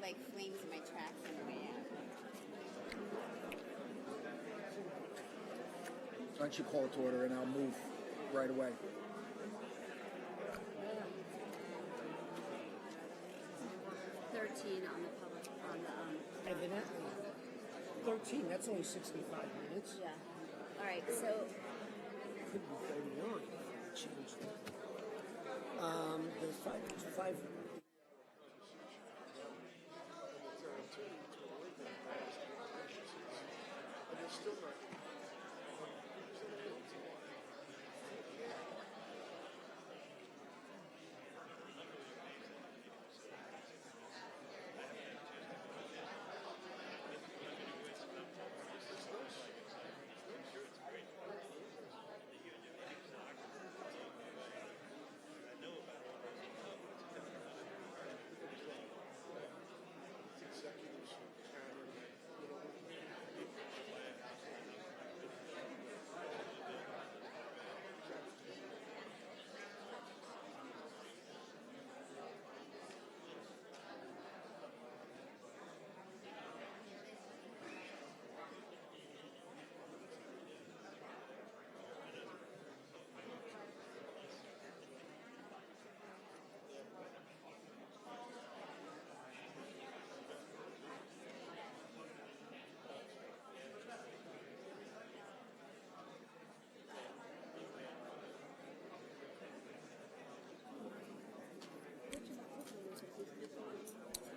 like flames in my tracks on the way out. Why don't you call it to order and I'll move right away. On the public, on the, Evidently. 13, that's only 65 minutes. yeah. All right, so, Could be 31. Change that. The five.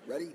Ready?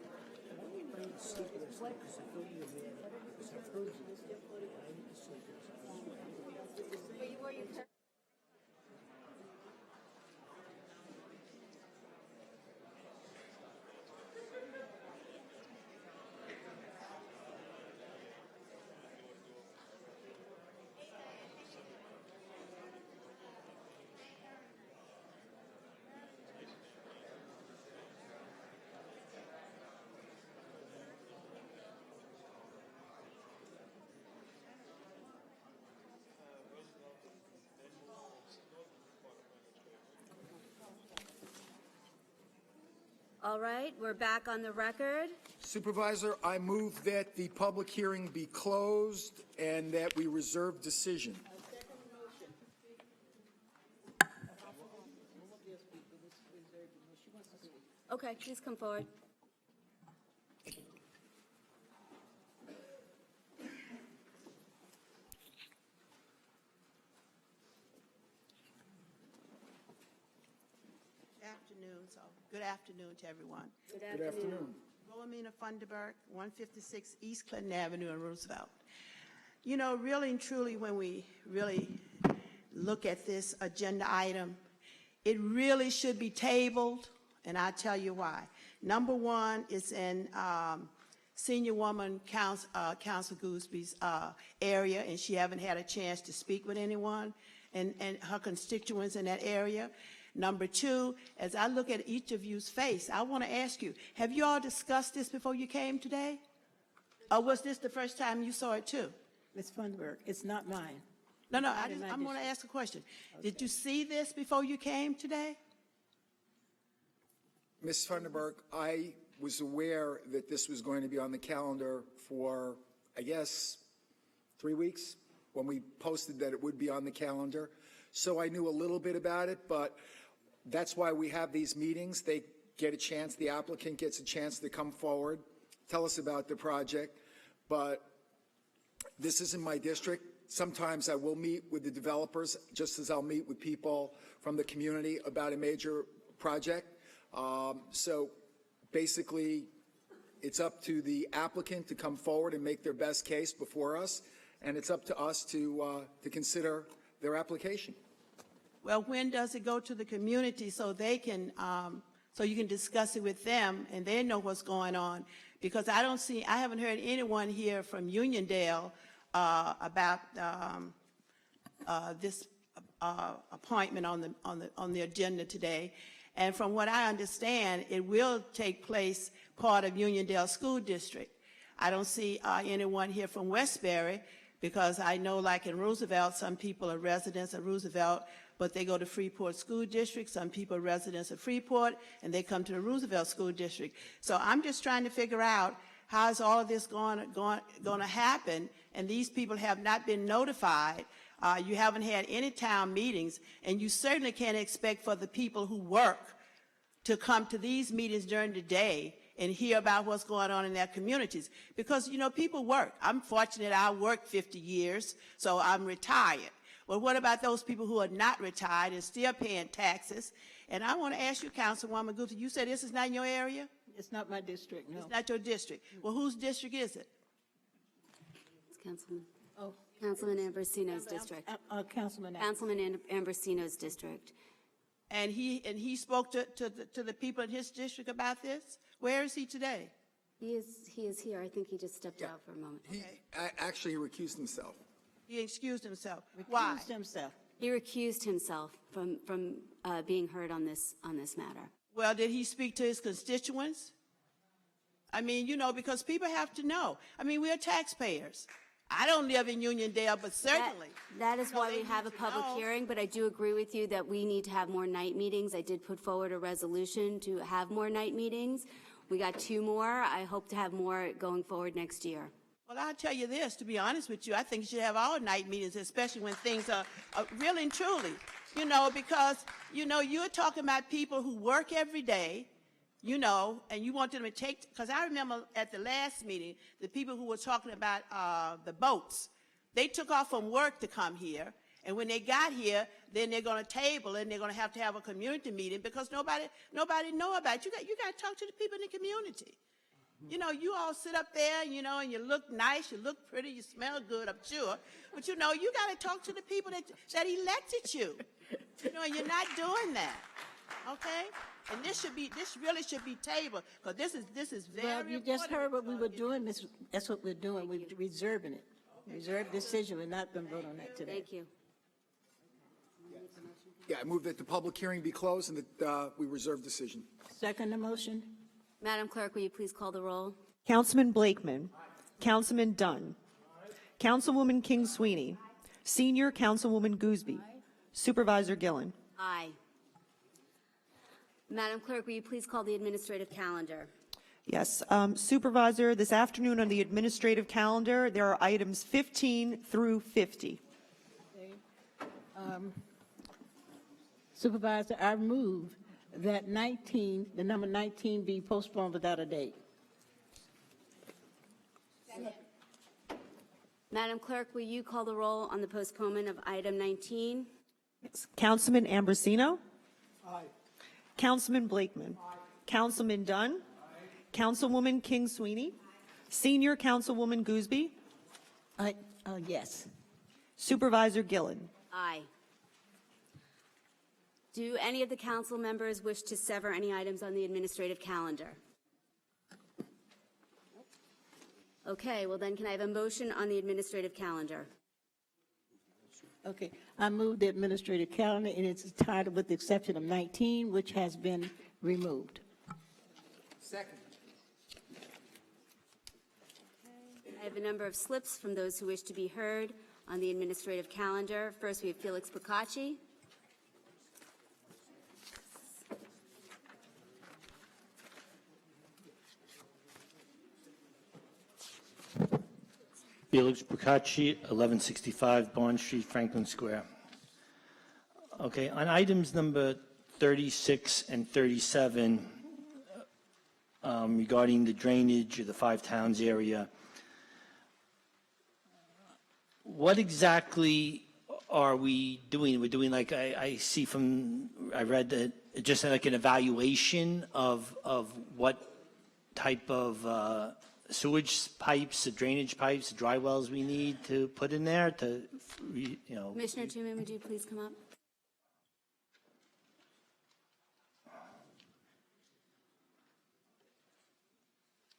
all right, we're back on the record. Supervisor, I move that the public hearing be closed and that we reserve decision. Okay, please come forward. Good afternoon to everyone. Good Good afternoon. Wilhelmina Funderburg, 156 East Clinton Avenue in Roosevelt. You know, really and truly, when we really look at this agenda item, it really should be tabled, and I'll tell you why. Number one, it's in Senior Woman Council Goosby's area, and she haven't had a chance to speak with anyone and her constituents in that area. Number two, as I look at each of you's face, I want to ask you, have you all discussed this before you came today? Or was this the first time you saw it too? Ms. Funderburg, it's not mine. No, Not in my I'm going to district. ask a question. Okay. Did you see this before you came today? Ms. Funderburg, I was aware that this was going to be on the calendar for, I guess, 3 weeks when we posted that it would be on the calendar. So I knew a little bit about it, but that's why we have these meetings. They get a chance, the applicant gets a chance to come forward, tell us about the project. But this isn't my district. Sometimes I will meet with the developers, just as I'll meet with people from the community about a major project. So basically, it's up to the applicant to come forward and make their best case before us, and it's up to us to consider their application. Well, when does it go to the community so they can, so you can discuss it with them and they know what's going on? Because I haven't heard anyone here from Uniondale about this appointment on the agenda today. And from what I understand, it will take place part of Uniondale School District. I don't see anyone here from Westbury, because I know, like in Roosevelt, some people are residents of Roosevelt, but they go to Freeport School District. Some people are residents of Freeport, and they come to the Roosevelt School District. So I'm just trying to figure out how is all of this going to happen, and these people have not been notified. You haven't had any town meetings, and you certainly can't expect for the people who work to come to these meetings during the day and hear about what's going on in their communities. Because, you know, people work. I'm fortunate I worked 50 years, so I'm retired. But what about those people who are not retired and still paying taxes? And I want to ask you, Councilwoman Gupta, you said this is not in your area? It's not my district, no. It's not your district. Well, whose district is it? It's Councilman. Oh. Councilman Ambrosino's district. Councilman. Councilman Ambrosino's district. And he spoke to the people in his district about this? Where is he today? He is here. I think he just stepped out for a moment. Actually, he recused himself. He excused himself. Why? Recused himself. He recused himself from being heard on this matter. Well, did he speak to his constituents? I mean, you know, because people have to know. I mean, we are taxpayers. I don't live in Uniondale, but certainly. That is you know, why they we have a need to public know. hearing, but I do agree with you that we need to have more night meetings. I did put forward a resolution to have more night meetings. We got 2 more. I hope to have more going forward next year. Well, I'll tell you this, to be honest with you, I think you should have all night meetings, especially when things are really and truly, you know, because, you know, you're talking about people who work every day, you know, and you want them to take, because I remember at the last meeting, the people who were talking about the boats, they took off from work to come here, and when they got here, then they're going to table and they're going to have a community meeting because nobody know about it. You got to talk to the people in the community. You know, you all sit up there, you know, and you look nice, you look pretty, you smell good, I'm sure. But, you know, you got to talk to the people that elected you. You know, and you're not doing that. Okay? And this really should be tabled, because this is very Well, you just important. heard what we were doing, Miss. That's what we're doing. We're reserving it. Reserved decision. We're not going to vote on that today. Thank you. Yeah, I move that the public hearing be closed and that we reserve decision. Second the motion? Madam Clerk, will you please call the roll? Councilman Blakeman. Councilman Dunn. Councilwoman King Sweeney. Senior Councilwoman Gooseby. Supervisor Gillen. Aye. Madam Clerk, will you please call the administrative calendar? Yes, Supervisor, this afternoon on the administrative calendar, there are items 15 through 50. Supervisor, I move that the number 19 be postponed without a date. Madam Clerk, will you call the roll on the postponement of item 19? Councilman Ambrosino. Aye. Councilman Blakeman. Aye. Councilman Dunn. Aye. Councilwoman King Sweeney. Senior Councilwoman Gooseby. Yes. Supervisor Gillen. Aye. Do any of the council members wish to sever any items on the administrative calendar? Okay, well then can I have a motion on the administrative calendar? Okay. I move the administrative calendar in its entirety with the exception of 19, which has been removed. Second. I have a number of slips from those who wish to be heard on the administrative calendar. First, we have Felix Procacci. Felix Procacci, 1165 Barn Street, Franklin Square. Okay, on items number 36 and 37, regarding the drainage of the Five Towns area, what exactly are we doing? We're doing like, I see from, I read that just like an evaluation of what type of sewage pipes, the drainage pipes, the dry wells we need to put in there to, you know. Commissioner Tuman, would you please come up?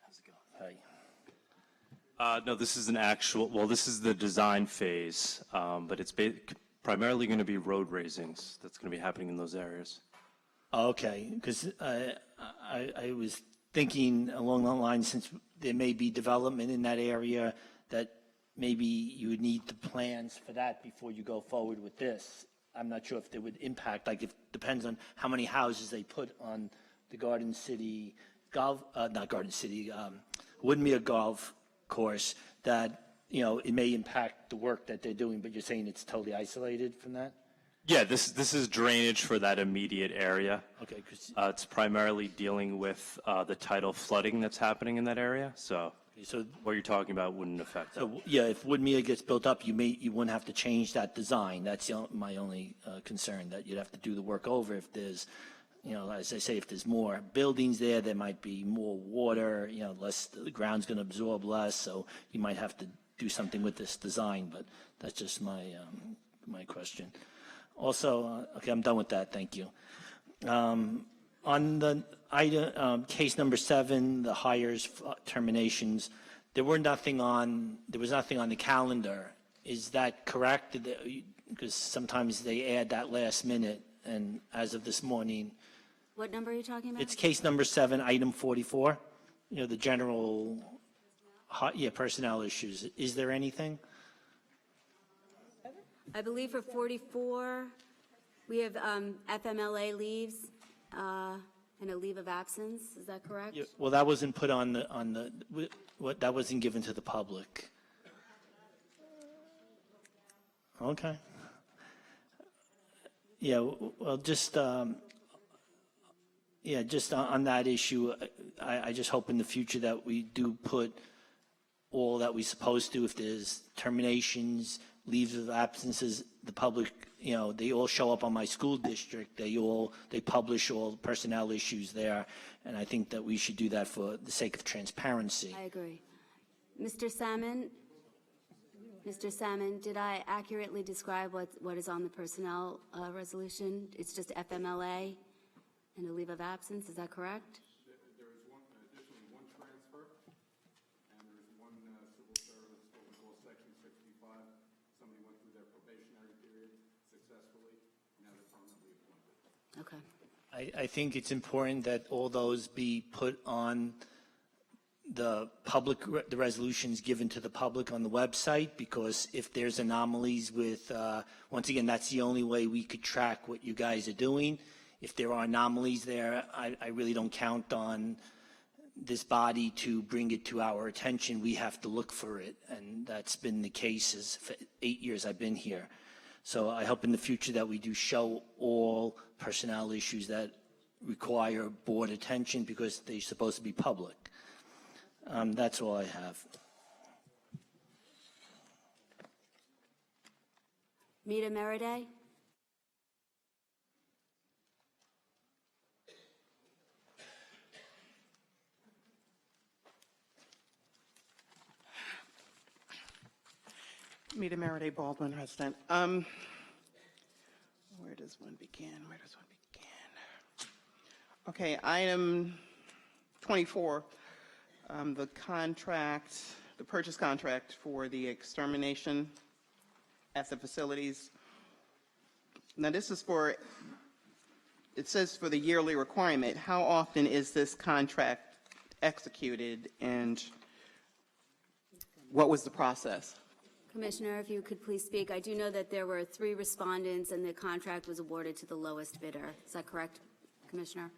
How's it going? Hi. No, this is an actual, well, this is the design phase, but it's primarily going to be road raisings that's going to be happening in those areas. Okay, because I was thinking along that line, since there may be development in that area, that maybe you would need the plans for that before you go forward with this. I'm not sure if they would impact, like, it depends on how many houses they put on the Garden City golf, not Garden City, Woodmere Golf Course, that, you know, it may impact the work that they're doing, but you're saying it's totally isolated from that? Yeah, this is drainage for that immediate area. Okay, 'cause- It's primarily dealing with the tidal flooding that's happening in that area, so so, what you're talking about wouldn't affect that. so, yeah, if Woodmere gets built up, you wouldn't have to change that design. That's my only concern, that you'd have to do the work over if there's, you know, as I say, if there's more buildings there might be more water, you know, less, the ground's going to absorb less, so you might have to do something with this design, but that's just my question. Also, okay, I'm done with that, thank you. On the item, case number 7, the hires, terminations, there was nothing on the calendar. Is that correct? Because sometimes they add that last minute, and as of this morning, What number are you talking about? it's case number 7, item 44, you know, the general, personnel issues. Is there anything? I believe for 44, we have FMLA leaves and a leave of absence. Is that correct? Yeah, well, that wasn't put on that wasn't given to the public. Okay. Yeah, well, just on that issue, I just hope in the future that we do put all that we're supposed to. If there's terminations, leaves of absences, the public, you know, they all show up on my school district. They publish all personnel issues there, and I think that we should do that for the sake of transparency. I agree. Mr. Salmon, did I accurately describe what is on the personnel resolution? It's just FMLA and a leave of absence, is that correct? There is additionally one transfer, and there's one civil service, what we call Section 65. Somebody went through their probationary period successfully, now they're permanently appointed. Okay. I think it's important that all those be put on the resolutions given to the public on the website, because if there's anomalies with, once again, that's the only way we could track what you guys are doing. If there are anomalies there, I really don't count on this body to bring it to our attention. We have to look for it, and that's been the case for 8 years I've been here. So I hope in the future that we do show all personnel issues that require board attention, because they're supposed to be public. That's all I have. Mita Meriday? Mita Meriday, Baldwin, resident. Where does one begin? Okay, item 24, the purchase contract for the extermination at the facilities. Now, this is it says for the yearly requirement. How often is this contract executed, and what was the process? Commissioner, if you could please speak. I do know that there were 3 respondents and the contract was awarded to the lowest bidder. Is that correct, Commissioner?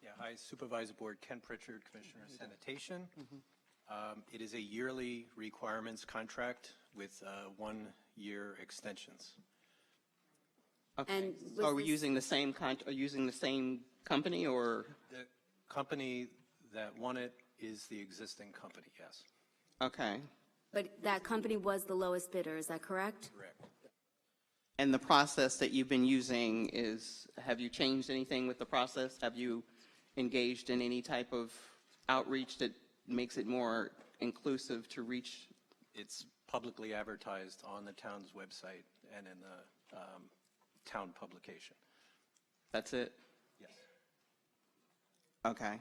Yeah, hi, Supervisor Board, Ken Pritchard, Commissioner of Sanitation. It is a yearly requirements contract with 1-year extensions. Okay. And So are we was using the same company, or? The company that won it is the existing company, yes. Okay. But that company was the lowest bidder, is that correct? Correct. And the process that you've been using have you changed anything with the process? Have you engaged in any type of outreach that makes it more inclusive to reach? It's publicly advertised on the town's website and in the town publication. That's it? Yes. Okay.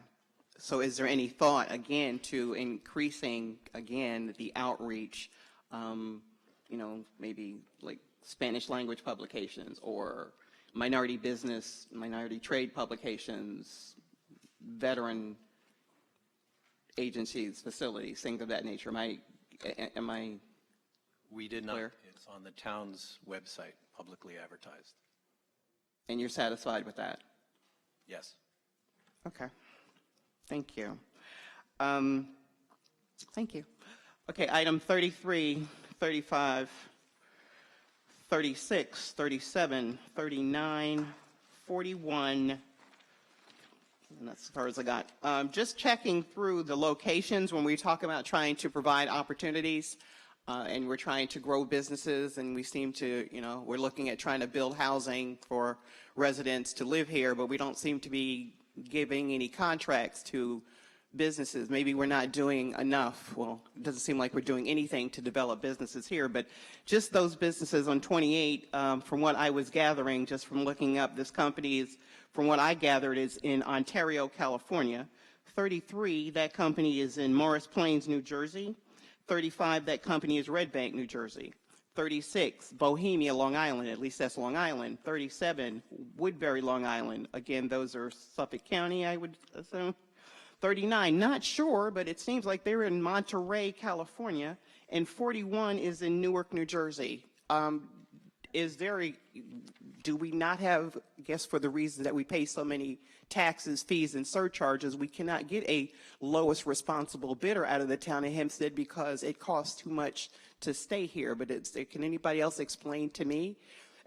So is there any thought, again, to increasing, again, the outreach, maybe like Spanish language publications or minority business, minority trade publications, veteran agencies, facilities, things of that nature? Am I, We did not. Where? It's on the town's website, publicly advertised. and you're satisfied with that? Yes. Okay. Thank you. Thank you. Okay, item 33, 35, 36, 37, 39, 41, and that's as far as I got. Just checking through the locations when we talk about trying to provide opportunities, and we're trying to grow businesses, and we seem to, we're looking at trying to build housing for residents to live here, but we don't seem to be giving any contracts to businesses. Maybe we're not doing enough. Well, it doesn't seem like we're doing anything to develop businesses here, but just those businesses on 28, from what I was gathering, just from looking up, this company is, from what I gathered, is in Ontario, California. 33, that company is in Morris Plains, New Jersey. 35, that company is Red Bank, New Jersey. 36, Bohemia, Long Island, at least that's Long Island. 37, Woodbury, Long Island. Again, those are Suffolk County, I would assume. 39, not sure, but it seems like they're in Monterey, California. And 41 is in Newark, New Jersey. Do we not have, I guess for the reason that we pay so many taxes, fees, and surcharges, we cannot get a lowest responsible bidder out of the town of Hempstead because it costs too much to stay here. But can anybody else explain to me,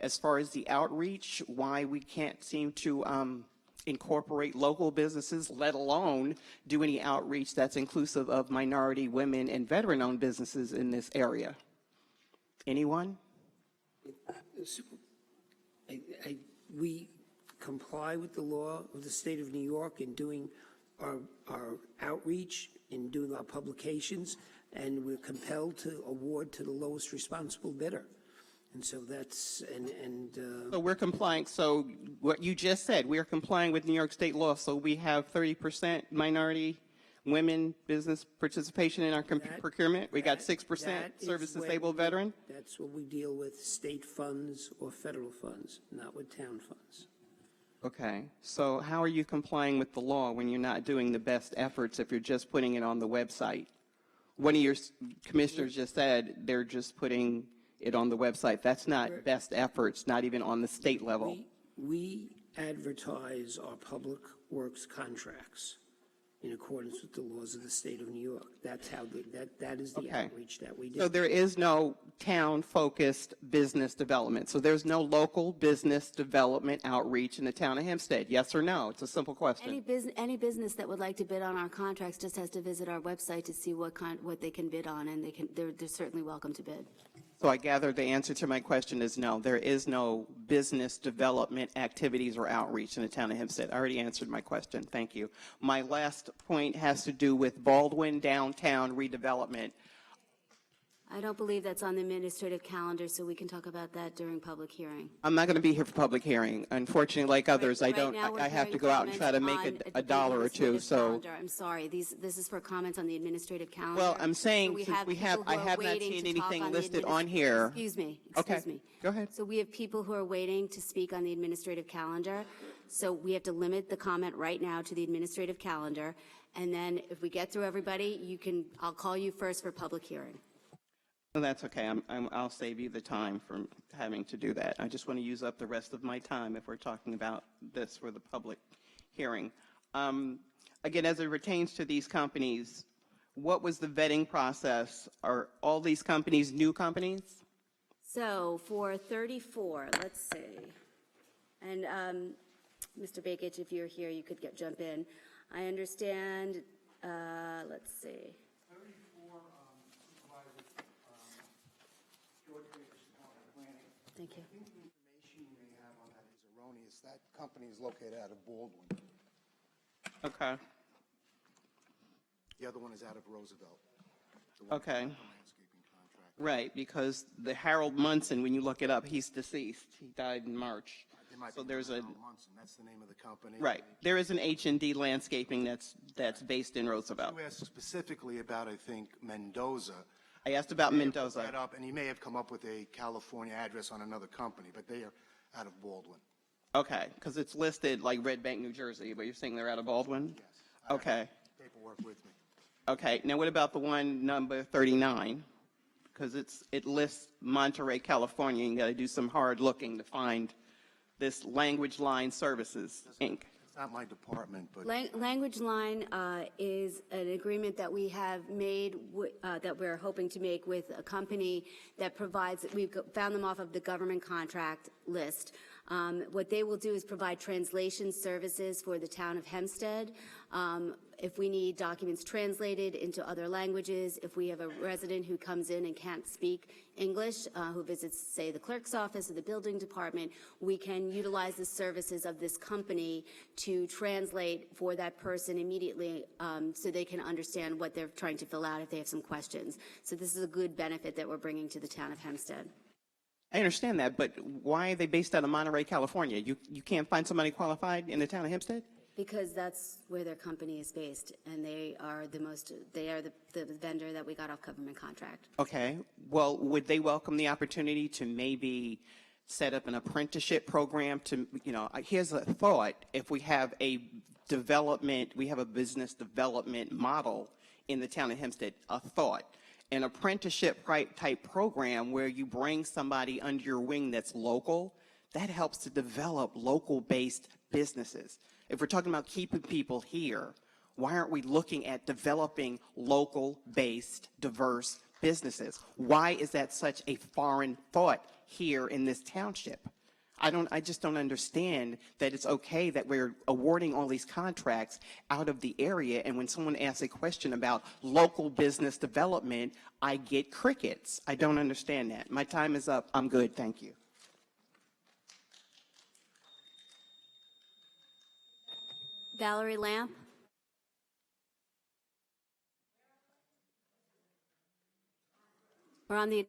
as far as the outreach, why we can't seem to incorporate local businesses, let alone do any outreach that's inclusive of minority, women, and veteran-owned businesses in this area? Anyone? We comply with the law of the state of New York in doing our outreach, in doing our publications, and we're compelled to award to the lowest responsible bidder. And so that's, So we're complying, so what you just said, we're complying with New York state law, so we have 30% minority women business participation in our procurement? We got 6% service disabled veteran? That's what we deal with, state funds or federal funds, not with town funds. Okay, so how are you complying with the law when you're not doing the best efforts if you're just putting it on the website? One of your commissioners just said they're just putting it on the website. That's not best efforts, not even on the state level. We advertise our public works contracts in accordance with the laws of the state of New York. That's how, that is the outreach that we do. So there is no town-focused business development. So there's no local business development outreach in the town of Hempstead. Yes or no? It's a simple question. Any business that would like to bid on our contracts just has to visit our website to see what they can bid on, and they're certainly welcome to bid. So I gather the answer to my question is no. There is no business development activities or outreach in the town of Hempstead. I already answered my question. Thank you. My last point has to do with Baldwin downtown redevelopment. I don't believe that's on the administrative calendar, so we can talk about that during public hearing. I'm not going to be here for public hearing. Unfortunately, like others, Right now, I have to go out and try to make a dollar or two. So I'm sorry. This is for comments on the administrative calendar. Well, I'm saying So since I have not seen anything listed on here. Excuse me. Okay, go ahead. So we have people who are waiting to speak on the administrative calendar. So we have to limit the comment right now to the administrative calendar. And then if we get through everybody, I'll call you first for public hearing. Well, that's okay. I'll save you the time from having to do that. I just want to use up the rest of my time if we're talking about this for the public hearing. Again, as it pertains to these companies, what was the vetting process? Are all these companies new companies? So for 34, let's see. And Mr. Bakich, if you're here, you could jump in. I understand, let's see. Thank you. I think the information you may have on that is erroneous. That company is located out of Baldwin. Okay. The other one is out of Roosevelt. Okay. Right, because the Harold Munson, when you look it up, he's deceased. He died in March. So there's a Munson, that's the name of the company. right. There is an H&D Landscaping that's based in Roosevelt. You asked specifically about, I think, Mendoza. I asked about Mendoza. That up, and he may have come up with a California address on another company, but they are out of Baldwin. Okay, because it's listed like Red Bank, New Jersey, but you're saying they're out of Baldwin? Yes. Okay. Paperwork with me. Okay, now what about the one number 39? Because it lists Monterey, California, and you got to do some hard looking to find this Language Line Services, Inc. It's not my department, but Language Line is an agreement that we have made, that we're hoping to make with a company that provides, we've found them off of the government contract list. What they will do is provide translation services for the town of Hempstead. If we need documents translated into other languages, if we have a resident who comes in and can't speak English, who visits, say, the clerk's office or the building department, we can utilize the services of this company to translate for that person immediately, so they can understand what they're trying to fill out if they have some questions. So this is a good benefit that we're bringing to the town of Hempstead. I understand that, but why are they based out of Monterey, California? You can't find somebody qualified in the town of Hempstead? Because that's where their company is based, and they are the vendor that we got off government contract. Okay, well, would they welcome the opportunity to maybe set up an apprenticeship program to, here's a thought, if we have a business development model in the town of Hempstead, a thought, an apprenticeship type program where you bring somebody under your wing that's local, that helps to develop local-based businesses. If we're talking about keeping people here, why aren't we looking at developing local-based, diverse businesses? Why is that such a foreign thought here in this township? I just don't understand that it's okay that we're awarding all these contracts out of the area, and when someone asks a question about local business development, I get crickets. I don't understand that. My time is up. I'm good. Thank you. Valerie Lamp? We're on the...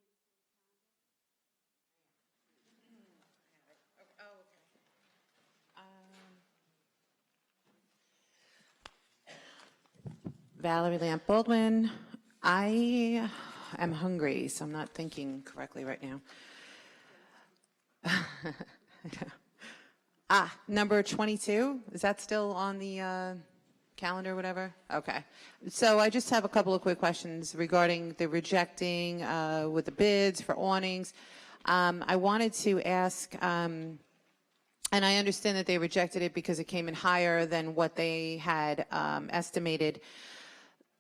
Valerie Lamp Baldwin. I am hungry, so I'm not thinking correctly right now. Number 22, is that still on the calendar, whatever? Okay. So I just have a couple of quick questions regarding the rejecting with the bids for awnings. I wanted to ask, and I understand that they rejected it because it came in higher than what they had estimated.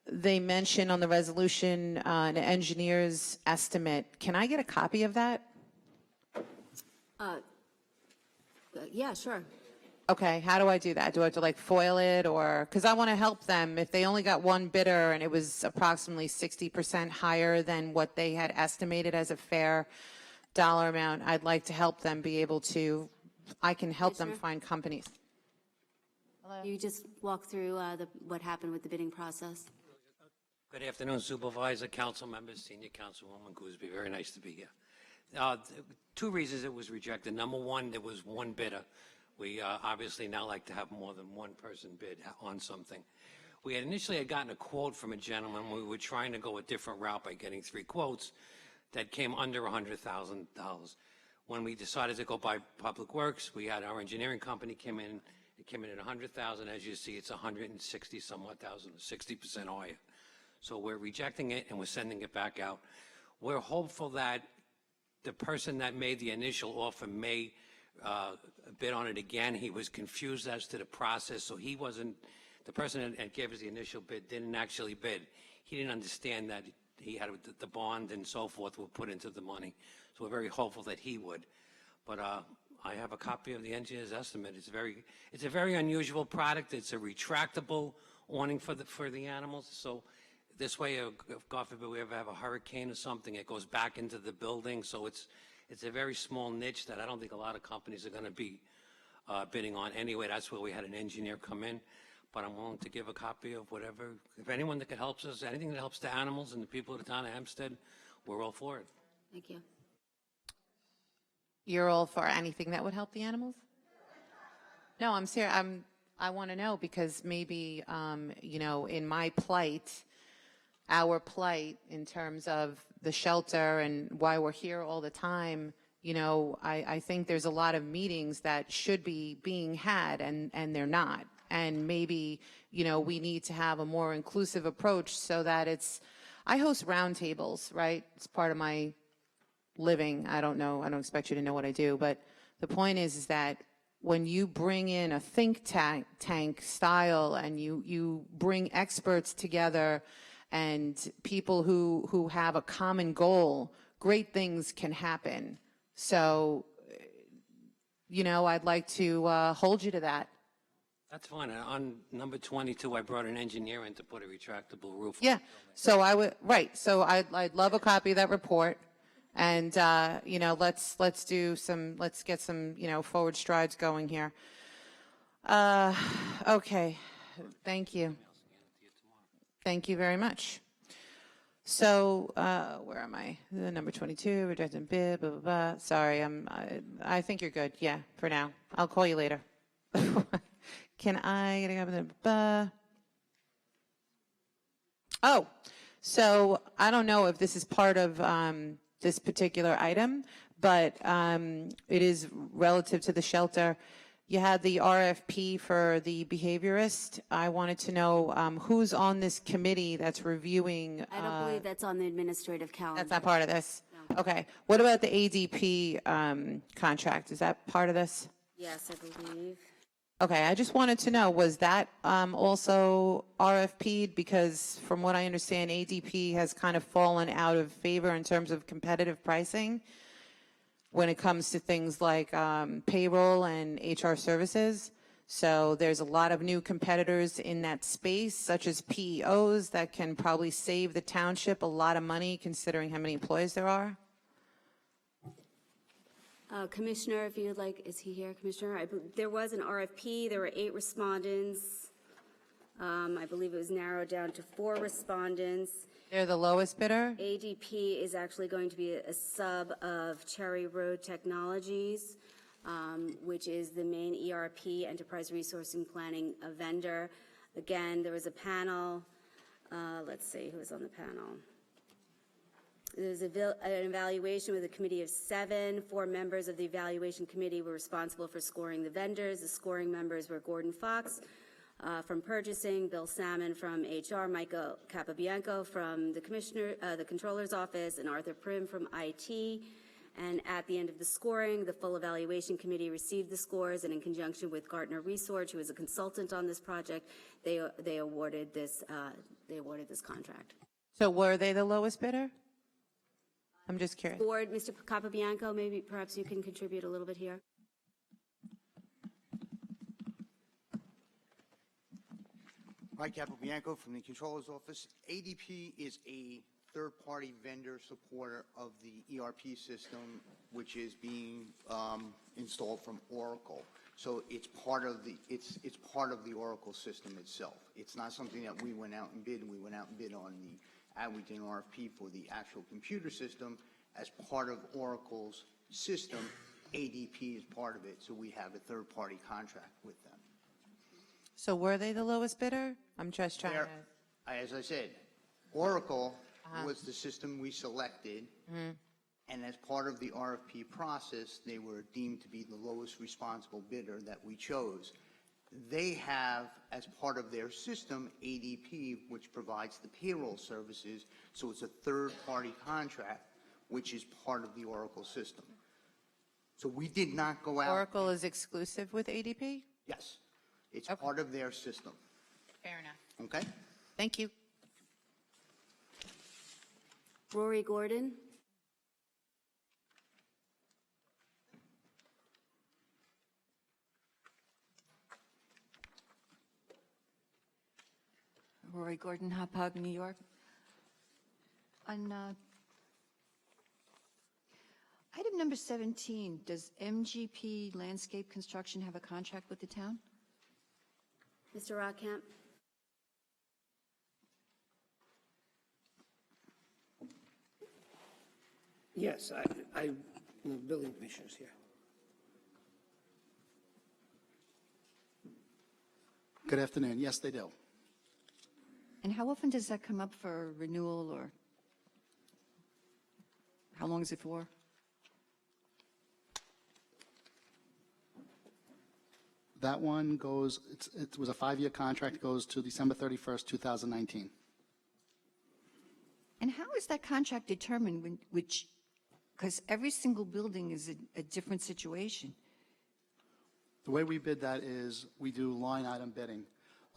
They mention on the resolution an engineer's estimate. Can I get a copy of that? Yeah, sure. Okay, how do I do that? Do I have to foil it, or, because I want to help them. If they only got one bidder and it was approximately 60% higher than what they had estimated as a fair dollar amount, I'd like to help them be able to, I can help them find companies. You just walk through what happened with the bidding process. Good afternoon, Supervisor, council members, Senior Councilwoman Gooseby. Very nice to be here. Two reasons it was rejected. Number one, there was one bidder. We obviously now like to have more than one person bid on something. We had initially gotten a quote from a gentleman. We were trying to go a different route by getting 3 quotes that came under $100,000. When we decided to go by Public Works, we had our engineering company come in. It came in at $100,000. As you see, it's 160 somewhat thousand, 60% higher. So we're rejecting it and we're sending it back out. We're hopeful that the person that made the initial offer may bid on it again. He was confused as to the process, so he wasn't, the person that gave us the initial bid didn't actually bid. He didn't understand that he had the bond and so forth were put into the money. So we're very hopeful that he would. But I have a copy of the engineer's estimate. It's a very unusual product. It's a retractable awning for the animals. So this way, if God forbid we ever have a hurricane or something, it goes back into the building. So it's a very small niche that I don't think a lot of companies are going to be bidding on anyway. That's where we had an engineer come in. But I'm willing to give a copy of whatever, if anyone that could help us, anything that helps the animals and the people of the town of Hempstead, we're all for it. Thank you. You're all for anything that would help the animals? No, I'm serious. I want to know because maybe, in my plight, our plight in terms of the shelter and why we're here all the time, I think there's a lot of meetings that should be being had and they're not. and maybe, we need to have a more inclusive approach so that I host roundtables, right? It's part of my living. I don't expect you to know what I do, but the point is that when you bring in a think tank style and you bring experts together and people who have a common goal, great things can happen. So, I'd like to hold you to that. That's fine. On number 22, I brought an engineer in to put a retractable roof. Yeah. So So I'd love a copy of that report. And, let's get some, forward strides going here. Okay. Thank you. Thank you very much. So, where am I? Number 22, rejected bid, blah, blah, blah. Sorry, I think you're good. Yeah, for now. I'll call you later. Can I get a copy? Oh, so I don't know if this is part of, this particular item, but it is relative to the shelter. You had the RFP for the behaviorist. I wanted to know who's on this committee that's reviewing. I don't believe that's on the administrative calendar. That's not part of this? No. Okay. What about the ADP contract? Is that part of this? Yes, I believe. Okay, I just wanted to know, was that also RFP'd? Because from what I understand, ADP has kind of fallen out of favor in terms of competitive pricing when it comes to things like payroll and HR services. So there's a lot of new competitors in that space, such as PEOs, that can probably save the township a lot of money considering how many employees there are. Commissioner, if you'd like, is he here, Commissioner? There was an RFP. There were 8 respondents. I believe it was narrowed down to 4 respondents. They're the lowest bidder? ADP is actually going to be a sub of Cherry Road Technologies, which is the main ERP, Enterprise Resourcing Planning vendor. Again, there was a panel. Let's see who was on the panel. There's an evaluation with a committee of 7. 4 members of the evaluation committee were responsible for scoring the vendors. The scoring members were Gordon Fox from purchasing, Bill Salmon from HR, Michael Capabianco from the controller's office, and Arthur Prim from IT. And at the end of the scoring, the full evaluation committee received the scores, and in conjunction with Gartner Research, who is a consultant on this project, they awarded this contract. So were they the lowest bidder? I'm just curious. Board, Mr. Capabianco, maybe perhaps you can contribute a little bit here. Mike Capabianco from the Controller's Office. ADP is a third-party vendor supporter of the ERP system, which is being installed from Oracle. So it's part of the Oracle system itself. It's not something that we went out and bid. We went out and bid on the we did an RFP for the actual computer system as part of Oracle's system. ADP is part of it, so we have a third-party contract with them. So were they the lowest bidder? I'm just trying to. As I said, Oracle was the system we selected, and as part of the RFP process, they were deemed to be the lowest responsible bidder that we chose. They have, as part of their system, ADP, which provides the payroll services, so it's a third-party contract, which is part of the Oracle system. So we did not go out. Oracle is exclusive with ADP? Yes. It's part of their system. Fair enough. Okay? Thank you. Rory Gordon. Rory Gordon, Hauppauge, New York. On item number 17, does MGP Landscape Construction have a contract with the town? Mr. Rockcamp. Yes, the building commissioner's here. Good afternoon. Yes, they do. And how often does that come up for renewal, or how long is it for? That one goes, it was a 5-year contract, goes to December 31st, 2019. And how is that contract determined because every single building is a different situation? The way we bid that is we do line item bidding.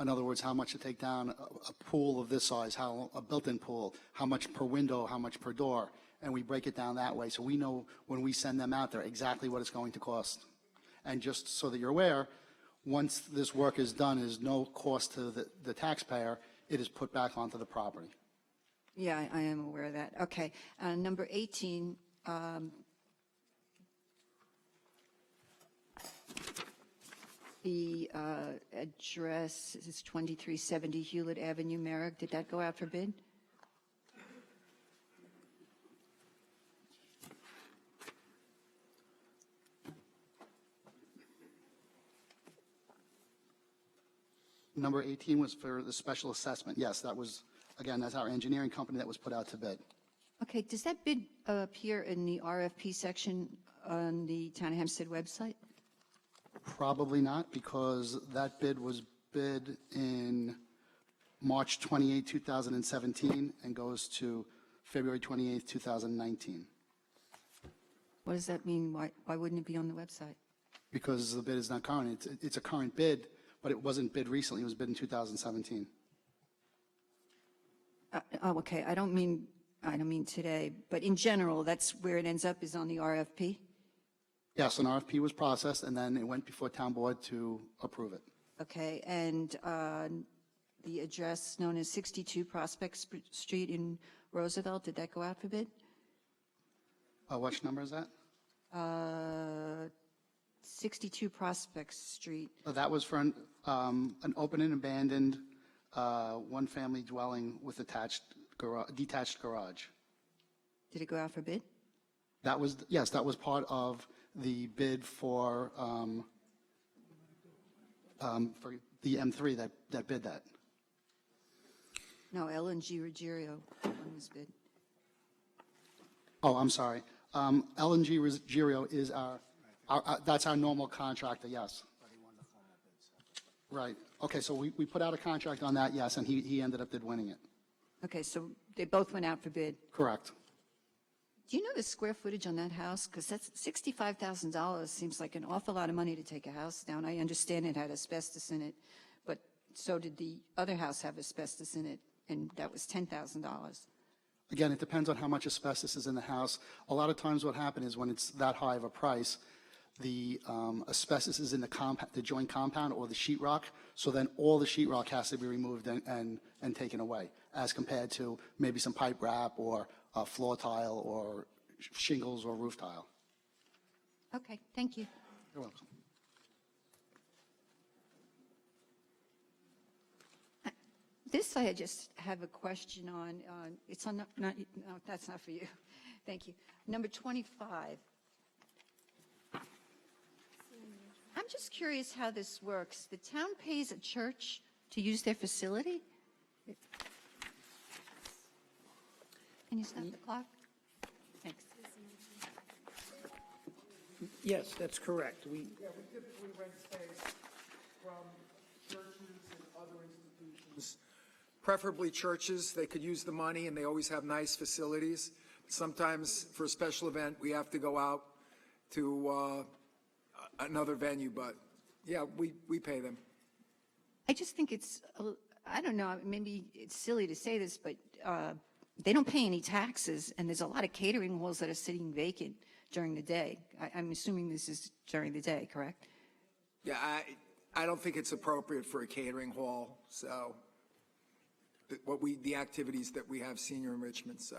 In other words, how much to take down a pool of this size, a built-in pool, how much per window, how much per door, and we break it down that way. So we know when we send them out there exactly what it's going to cost. And just so that you're aware, once this work is done, there's no cost to the taxpayer. It is put back onto the property. Yeah, I am aware of that. Okay. Number 18, the address is 2370 Hewlett Avenue, Merrick. Did that go out for bid? Number 18 was for the special assessment. Yes, that was, again, that's our engineering company that was put out to bid. Okay, does that bid appear in the RFP section on the Town of Hempstead website? Probably not, because that bid was bid in March 28, 2017, and goes to February 28, 2019. What does that mean? Why wouldn't it be on the website? Because the bid is not current. It's a current bid, but it wasn't bid recently. It was bid in 2017. Okay, I don't mean today, but in general, that's where it ends up, is on the RFP? Yes, an RFP was processed, and then it went before town board to approve it. Okay, and the address known as 62 Prospect Street in Roosevelt, did that go out for bid? Which number is that? 62 Prospect Street. That was for an open and abandoned one-family dwelling with detached garage. Did it go out for bid? That was, yes, that was part of the bid for the M3 that bid that. No, L&G Ruggiero one was bid. Oh, I'm sorry. L&G Ruggiero is that's our normal contractor, yes. Right. Okay, so we put out a contract on that, yes, and he ended up winning it. Okay, so they both went out for bid. Correct. Do you know the square footage on that house? Because that's $65,000 seems like an awful lot of money to take a house down. I understand it had asbestos in it, but so did the other house have asbestos in it, and that was $10,000. Again, it depends on how much asbestos is in the house. A lot of times what happens is when it's that high of a price, the asbestos is in the joint compound or the sheetrock, so then all the sheetrock has to be removed and taken away, as compared to maybe some pipe wrap or floor tile or shingles or roof tile. Okay, thank you. You're welcome. This I just have a question on. It's on, no, that's not for you. Thank you. Number 25. I'm just curious how this works. The town pays a church to use their facility? Can you stop the clock? Thanks. Yes, that's correct. Yeah, we typically rent space from churches and other institutions, preferably churches. They could use the money, and they always have nice facilities. Sometimes for a special event, we have to go out to another venue, but yeah, we pay them. I just think it's, I don't know, maybe it's silly to say this, but they don't pay any taxes, and there's a lot of catering halls that are sitting vacant during the day. I'm assuming this is during the day, correct? Yeah, I don't think it's appropriate for a catering hall, so the activities that we have, senior enrichment, so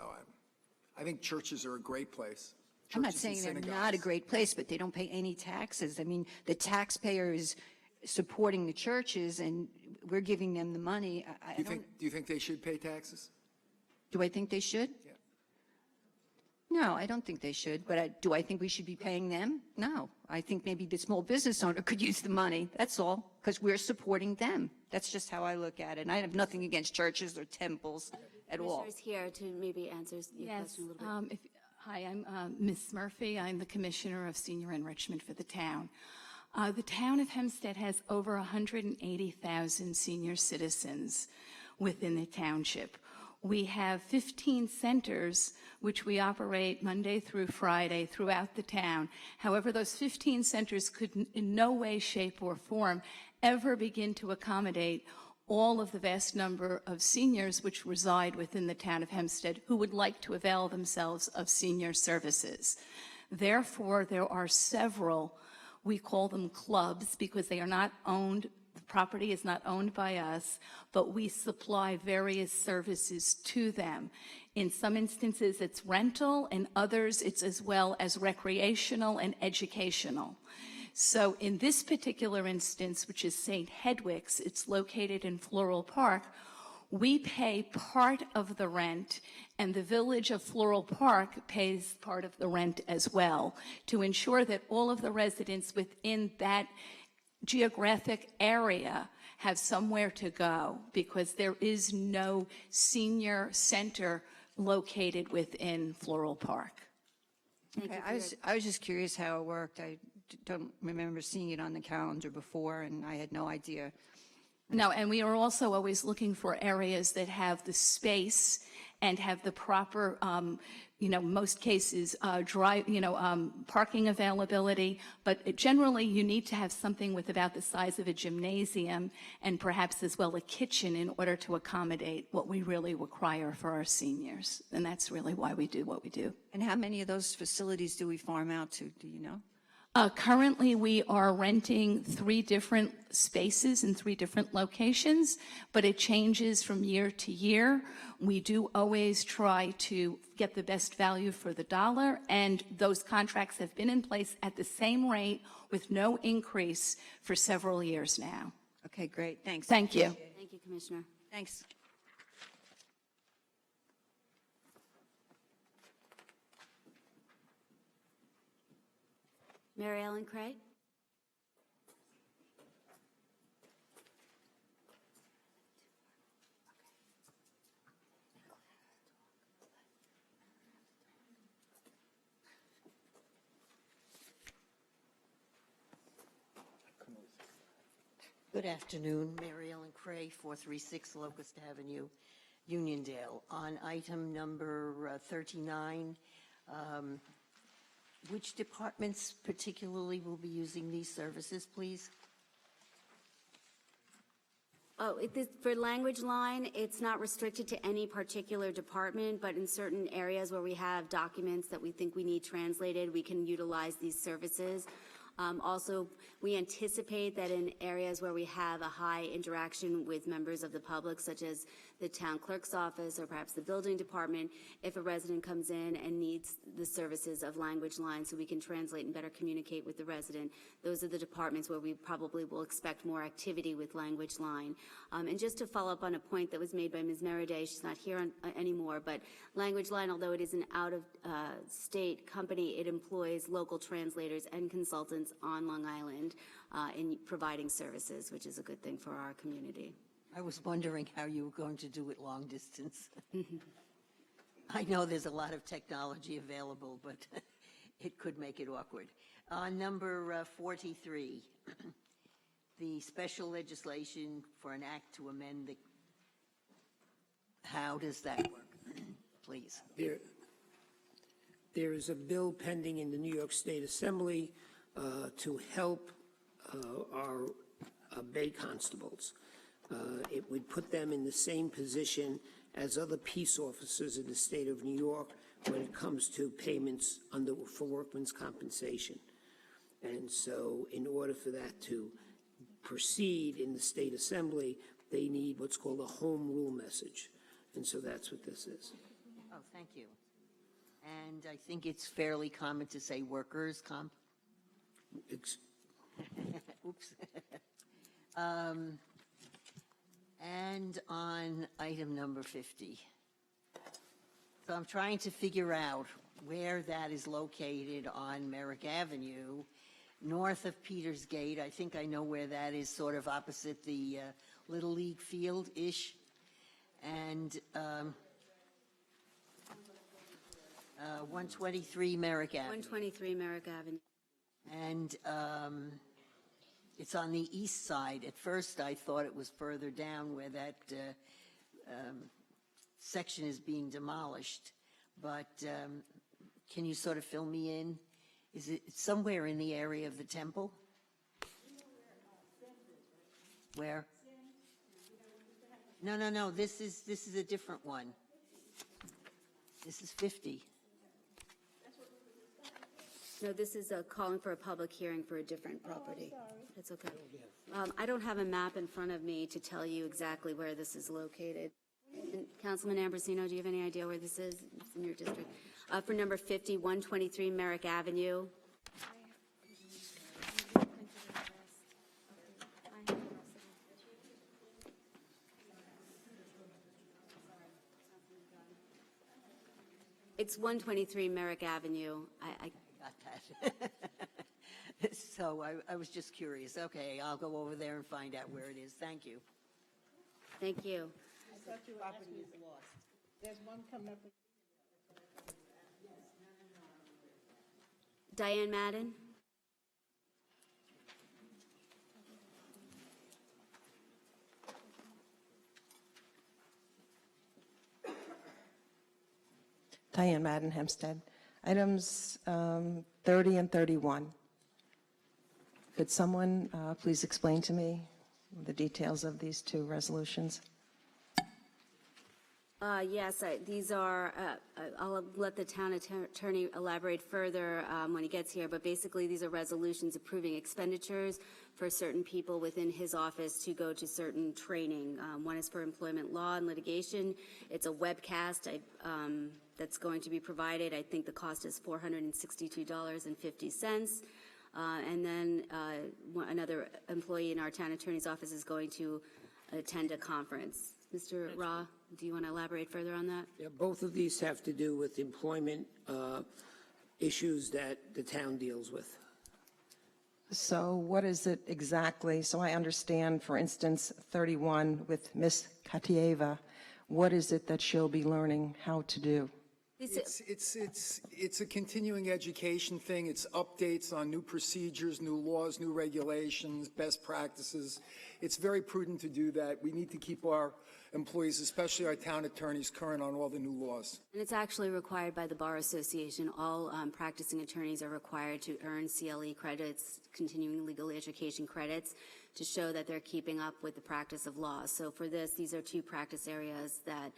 I think churches are a great place. I'm not Churches saying and they're synagogues. not a great place, but they don't pay any taxes. I mean, the taxpayer is supporting the churches, and we're giving them the money. Do you think they should pay taxes? Do I think they should? Yeah. No, I don't think they should, but do I think we should be paying them? No. I think maybe the small business owner could use the money, that's all, because we're supporting them. That's just how I look at it. And I have nothing against churches or temples at all. Commissioner's here to maybe answer your Yes. question a little bit. Hi, I'm Ms. Murphy. I'm the Commissioner of Senior Enrichment for the town. The town of Hempstead has over 180,000 senior citizens within the township. We have 15 centers which we operate Monday through Friday throughout the town. However, those 15 centers could in no way, shape, or form ever begin to accommodate all of the vast number of seniors which reside within the town of Hempstead who would like to avail themselves of senior services. Therefore, there are several, we call them clubs because they are not owned, the property is not owned by us, but we supply various services to them. In some instances, it's rental, in others, it's as well as recreational and educational. So in this particular instance, which is St. Hedwig's, it's located in Floral Park, we pay part of the rent, and the village of Floral Park pays part of the rent as well, to ensure that all of the residents within that geographic area have somewhere to go, because there is no senior center located within Floral Park. Okay, I was just curious how it worked. I don't remember seeing it on the calendar before, and I had no idea. No, and we are also always looking for areas that have the space and have the proper, most cases, parking availability. But generally, you need to have something with about the size of a gymnasium and perhaps as well a kitchen in order to accommodate what we really require for our seniors. And that's really why we do what we do. And how many of those facilities do we farm out to? Do you know? Currently, we are renting 3 different spaces in 3 different locations, but it changes from year to year. We do always try to get the best value for the dollar, and those contracts have been in place at the same rate with no increase for several years now. Okay, great. Thanks. Thank you. Thank you, Commissioner. Thanks. Mary Ellen Craig? Good afternoon, Mary Ellen Cray, 436 Locust Avenue, Uniondale. On item number 39, which departments particularly will be using these services, please? Oh, for language line, it's not restricted to any particular department, but in certain areas where we have documents that we think we need translated, we can utilize these services. Also, we anticipate that in areas where we have a high interaction with members of the public, such as the town clerk's office or perhaps the building department, if a resident comes in and needs the services of language line so we can translate and better communicate with the resident, those are the departments where we probably will expect more activity with language line. And just to follow up on a point that was made by Ms. Meriday, she's not here anymore, but language line, although it is an out-of-state company, it employs local translators and consultants on Long Island in providing services, which is a good thing for our community. I was wondering how you were going to do it long distance. I know there's a lot of technology available, but it could make it awkward. Number 43, the special legislation for an act to amend the, how does that work, please? There is a bill pending in the New York State Assembly to help our Bay constables. It would put them in the same position as other peace officers in the state of New York when it comes to payments for workman's compensation. And so in order for that to proceed in the State Assembly, they need what's called a home rule message. And so that's what this is. Oh, thank you. And I think it's fairly common to say workers' comp. Oops. And on item number 50. So I'm trying to figure out where that is located on Merrick Avenue, north of Peters Gate. I think I know where that is, sort of opposite the Little League field-ish. And 123 Merrick Avenue. 123 Merrick Avenue. And It's on the east side. At first, I thought it was further down where that section is being demolished. But can you sort of fill me in? Is it somewhere in the area of the temple? Where? No. This is a different one. This is 50. No, this is calling for a public hearing for a different property. That's okay. I don't have a map in front of me to tell you exactly where this is located. And Councilman Ambrosino, do you have any idea where this is? It's in your district. For number 50, 123 Merrick Avenue. It's 123 Merrick Avenue. I Got that. So I was just curious. Okay, I'll go over there and find out where it is. Thank you. Thank you. I thought your property is lost. There's one coming up. Diane Madden? Diane Madden, Hempstead. Items 30 and 31. Could someone please explain to me the details of these two resolutions? Yes, these are, I'll let the town attorney elaborate further when he gets here, but basically these are resolutions approving expenditures for certain people within his office to go to certain training. One is for employment law and litigation. It's a webcast that's going to be provided. I think the cost is $462.50. And then another employee in our town attorney's office is going to attend a conference. Mr. Ra, do you want to elaborate further on that? Yeah, both of these have to do with employment issues that the town deals with. So what is it exactly? So I understand, for instance, 31 with Miss Katieva, what is it that she'll be learning how to do? It's a continuing education thing. It's updates on new procedures, new laws, new regulations, best practices. It's very prudent to do that. We need to keep our employees, especially our town attorneys, current on all the new laws. And it's actually required by the Bar Association. All practicing attorneys are required to earn CLE credits, continuing legal education credits, to show that they're keeping up with the practice of law. So for this, these are two practice areas that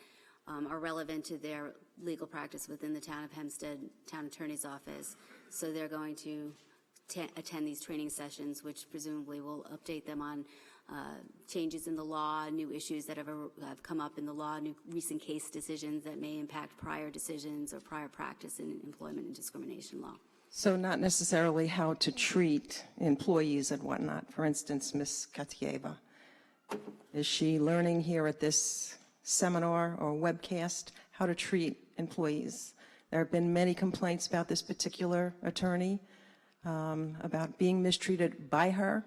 are relevant to their legal practice within the town of Hempstead Town Attorney's Office. So they're going to attend these training sessions, which presumably will update them on changes in the law, new issues that have come up in the law, new recent case decisions that may impact prior decisions or prior practice in employment and discrimination law. So not necessarily how to treat employees and whatnot. For instance, Miss Katieva, is she learning here at this seminar or webcast how to treat employees? There have been many complaints about this particular attorney, about being mistreated by her.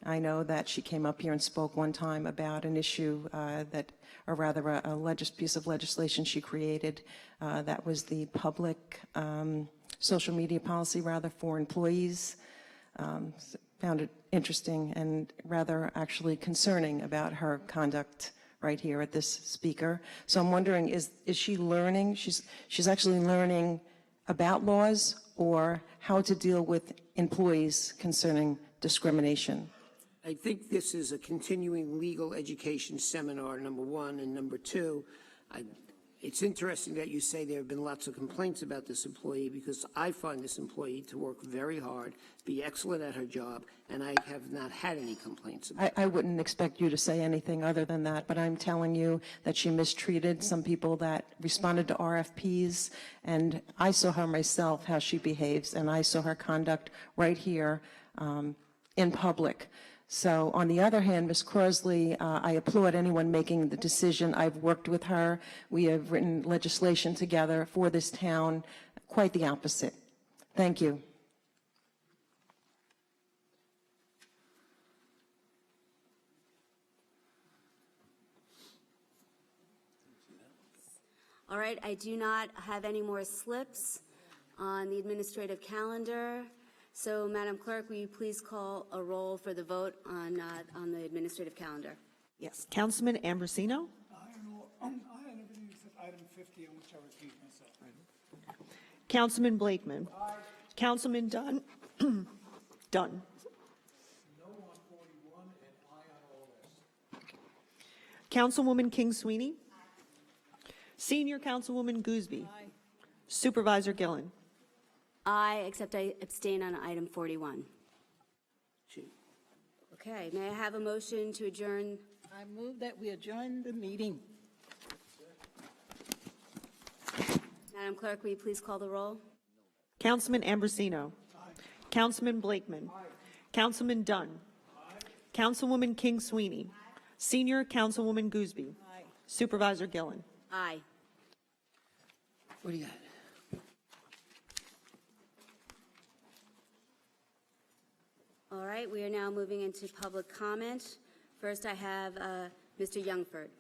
I know that she came up here and spoke one time about an issue or rather a piece of legislation she created that was the public social media policy, rather, for employees. Found it interesting and rather actually concerning about her conduct right here at this speaker. So I'm wondering, is she learning? She's actually learning about laws or how to deal with employees concerning discrimination. I think this is a continuing legal education seminar, number one, and number two, it's interesting that you say there have been lots of complaints about this employee, because I find this employee to work very hard, be excellent at her job, and I have not had any complaints about I wouldn't expect you to say anything other than that, but I'm telling you that she mistreated some people that responded to RFPs, and I saw her myself, how she behaves, and I saw her conduct right here in public. So on the other hand, Ms. Crosley, I applaud anyone making the decision. I've worked with her. We have written legislation together for this town. Quite the opposite. Thank you. All right, I do not have any more slips on the administrative calendar. So, Madam Clerk, will you please call a roll for the vote on the administrative calendar? Yes. Councilman Ambrosino? I had everything except item 50, on which I recused myself. Councilman Blakeman? Councilman Dunn? Dunn. No on 41 and aye on all this. Councilwoman King Sweeney? Senior Councilwoman Gooseby? Supervisor Gillen? Aye, except I abstain on item 41. Okay, may I have a motion to adjourn? I move that we adjourn the meeting. Madam Clerk, will you please call the roll? Councilman Ambrosino? Councilman Blakeman? Councilman Dunn? Councilwoman King Sweeney? Senior Councilwoman Gooseby? Supervisor Gillen? Aye. What do you got? All right, we are now moving into public comment. First, I have Mr. Youngford.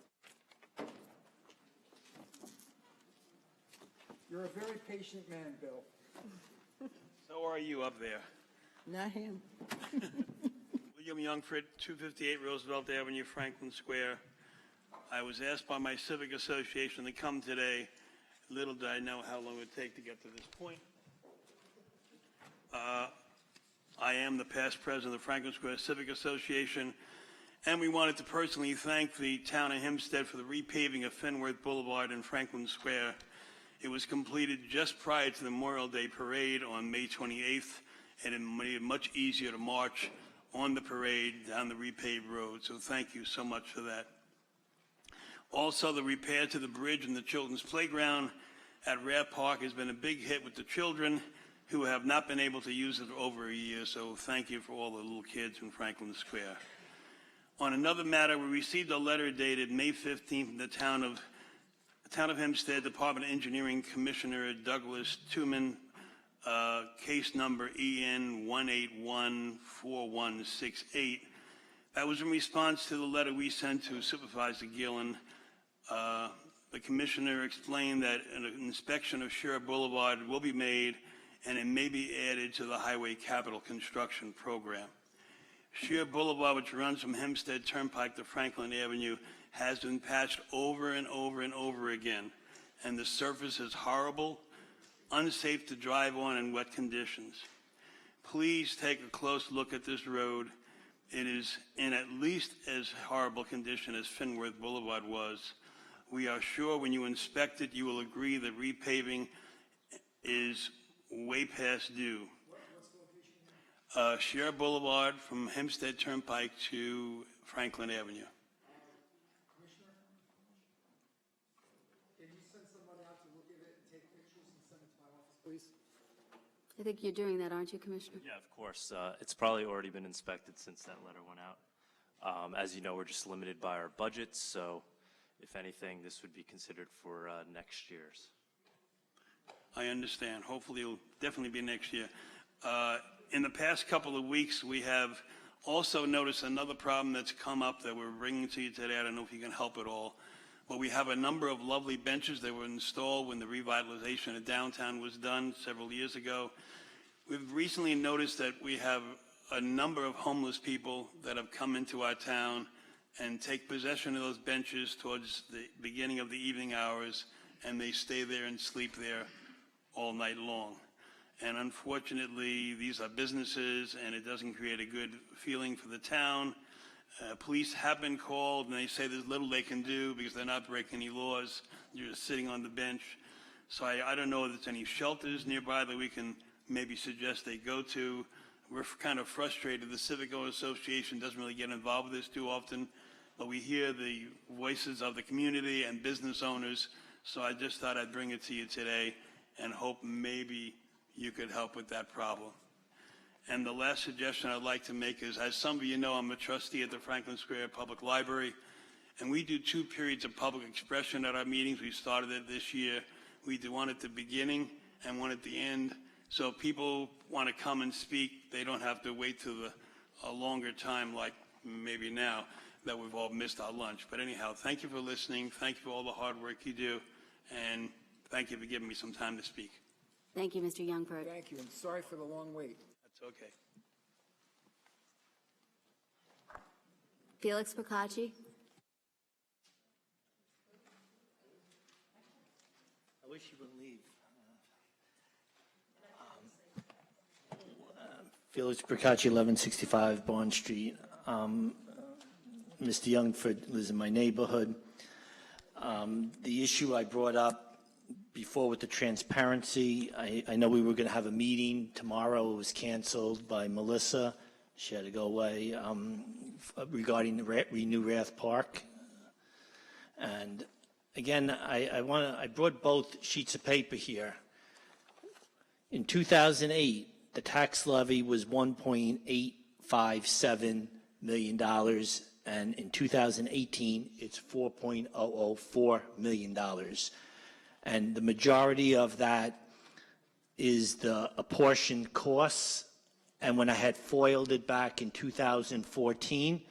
You're a very patient man, Bill. So are you up there? Not him. William Youngford, 258 Roosevelt Avenue, Franklin Square. I was asked by my civic association to come today. Little did I know how long it would take to get to this point. I am the past president of the Franklin Square Civic Association, and we wanted to personally thank the town of Hempstead for the repaving of Fenworth Boulevard in Franklin Square. It was completed just prior to the Memorial Day Parade on May 28th, and it made it much easier to march on the parade down the repaved road, so thank you so much for that. Also, the repair to the bridge and the children's playground at Rare Park has been a big hit with the children who have not been able to use it for over a year, so thank you for all the little kids in Franklin Square. On another matter, we received a letter dated May 15th from the Town of Hempstead Department of Engineering Commissioner Douglas Tuman, case number EN 1814168. That was in response to the letter we sent to Supervisor Gillen. The commissioner explained that an inspection of Shore Boulevard will be made and it may be added to the Highway Capital Construction Program. Shore Boulevard, which runs from Hempstead Turnpike to Franklin Avenue, has been patched over and over and over again, and the surface is horrible, unsafe to drive on in wet conditions. Please take a close look at this road. It is in at least as horrible condition as Fenworth Boulevard was. We are sure when you inspect it, you will agree that repaving is way past due. Share Boulevard from Hempstead Turnpike to Franklin Avenue. Commissioner, can you send somebody out to look at it and take pictures and send it to my office, please? I think you're doing that, aren't you, Commissioner? Yeah, of course. It's probably already been inspected since that letter went out. As you know, we're just limited by our budgets, so if anything, this would be considered for next year's. I understand. Hopefully it'll definitely be next year. In the past couple of weeks, we have also noticed another problem that's come up that we're bringing to you today. I don't know if you can help at all. But we have a number of lovely benches that were installed when the revitalization of downtown was done several years ago. We've recently noticed that we have a number of homeless people that have come into our town and take possession of those benches towards the beginning of the evening hours, and they stay there and sleep there all night long. And unfortunately, these are businesses, and it doesn't create a good feeling for the town. Police have been called, and they say there's little they can do because they're not breaking any laws. They're just sitting on the bench. So I don't know if there's any shelters nearby that we can maybe suggest they go to. We're kind of frustrated. The Civic Association doesn't really get involved with this too often, but we hear the voices of the community and business owners. So I just thought I'd bring it to you today and hope maybe you could help with that problem. And the last suggestion I'd like to make is, as some of you know, I'm a trustee at the Franklin Square Public Library, and we do 2 periods of public expression at our meetings. We started it this year. We do one at the beginning and one at the end. So if people want to come and speak, they don't have to wait till a longer time like maybe now that we've all missed our lunch. But anyhow, thank you for listening. Thank you for all the hard work you do. And thank you for giving me some time to speak. Thank you, Mr. Youngford. Thank you, and sorry for the long wait. It's okay. Felix Procacci? I wish you wouldn't leave. Felix Procacci, 1165 Bond Street. Mr. Youngford lives in my neighborhood. The issue I brought up before with the transparency, I know we were going to have a meeting tomorrow. It was canceled by Melissa. She had to go away regarding the Renew Rath Park. And again, I brought both sheets of paper here. In 2008, the tax levy was $1.857 million, and in 2018, it's $4.004 million. And the majority of that is the apportioned costs. And when I had foiled it back in 2014,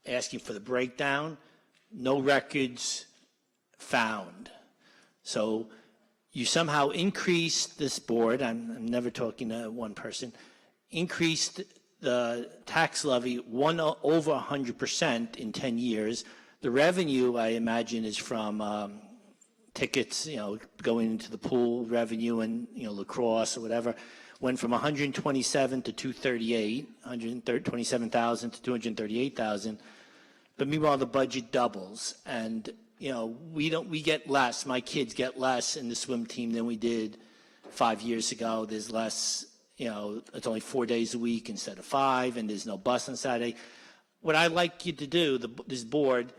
asking for the breakdown, no records found. So you somehow increased this board, I'm never talking to one person, increased the tax levy over 100% in 10 years. The revenue, I imagine, is from tickets, going into the pool revenue and, lacrosse or whatever, went from 127 to 238, 127,000 to 238,000. But meanwhile, the budget doubles, and we get less. My kids get less in the swim team than we did 5 years ago. There's less. It's only 4 days a week instead of 5, and there's no bus on Saturday. What I'd like you to do, this board,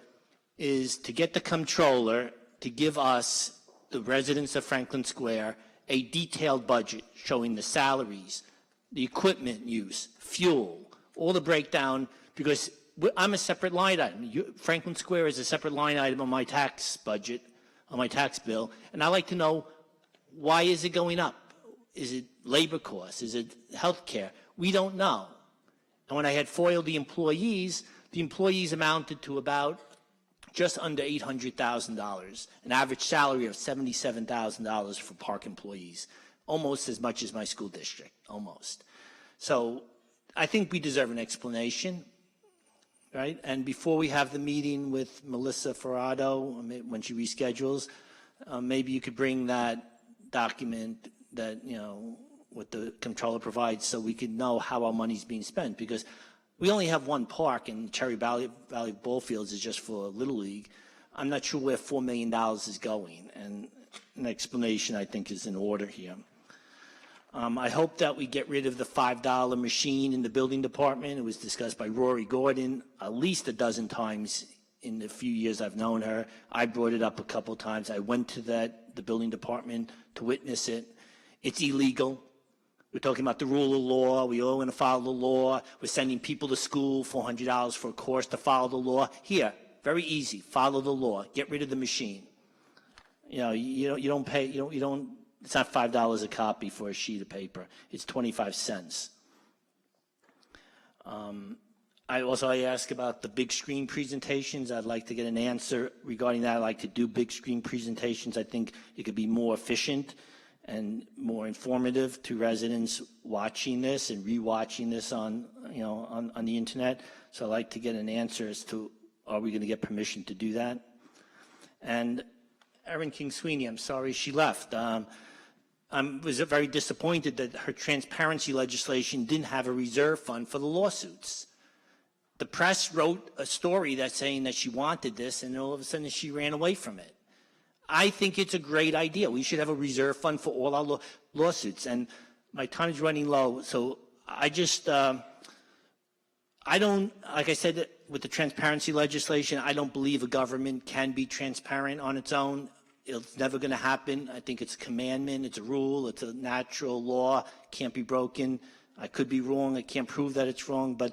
is to get the comptroller to give us, the residents of Franklin Square, a detailed budget showing the salaries, the equipment use, fuel, all the breakdown, because I'm a separate line item. Franklin Square is a separate line item on my tax budget, on my tax bill, and I'd like to know, why is it going up? Is it labor costs? Is it health care? We don't know. And when I had foiled the employees amounted to about just under $800,000, an average salary of $77,000 for park employees, almost as much as my school district, almost. So I think we deserve an explanation, right? And before we have the meeting with Melissa Ferrado, when she reschedules, maybe you could bring that document that, what the comptroller provides, so we could know how our money's being spent, because we only have one park, and Cherry Valley Ball Fields is just for Little League. I'm not sure where $4 million is going, and an explanation, I think, is in order here. I hope that we get rid of the $5 machine in the building department. It was discussed by Rory Gordon at least a dozen times in the few years I've known her. I brought it up a couple times. I went to the building department to witness it. It's illegal. We're talking about the rule of law. We all want to follow the law. We're sending people to school, $400 for a course to follow the law. Here, very easy. Follow the law. Get rid of the machine. You don't pay. You don't. It's not $5 a copy for a sheet of paper. It's 25 cents. I ask about the big screen presentations. I'd like to get an answer regarding that. I like to do big screen presentations. I think it could be more efficient and more informative to residents watching this and rewatching this on the internet. So I'd like to get an answer as to, are we going to get permission to do that? And Erin King Sweeney, I'm sorry she left. I was very disappointed that her transparency legislation didn't have a reserve fund for the lawsuits. The press wrote a story that's saying that she wanted this, and all of a sudden she ran away from it. I think it's a great idea. We should have a reserve fund for all our lawsuits. And my time is running low, so I just, I don't, like I said, with the transparency legislation, I don't believe a government can be transparent on its own. It's never going to happen. I think it's a commandment, it's a rule, it's a natural law, can't be broken. I could be wrong, I can't prove that it's wrong, but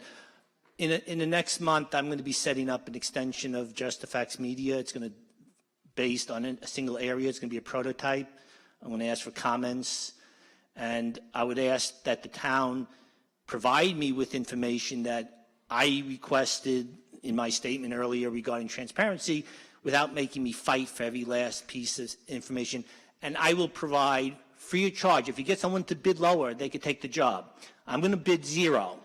in the next month, I'm going to be setting up an extension of JustFacts Media. It's going to based on a single area. It's going to be a prototype. I'm going to ask for comments, and I would ask that the town provide me with information that I requested in my statement earlier regarding transparency without making me fight for every last piece of information. And I will provide free of charge. If you get someone to bid lower, they could take the job. I'm going to bid zero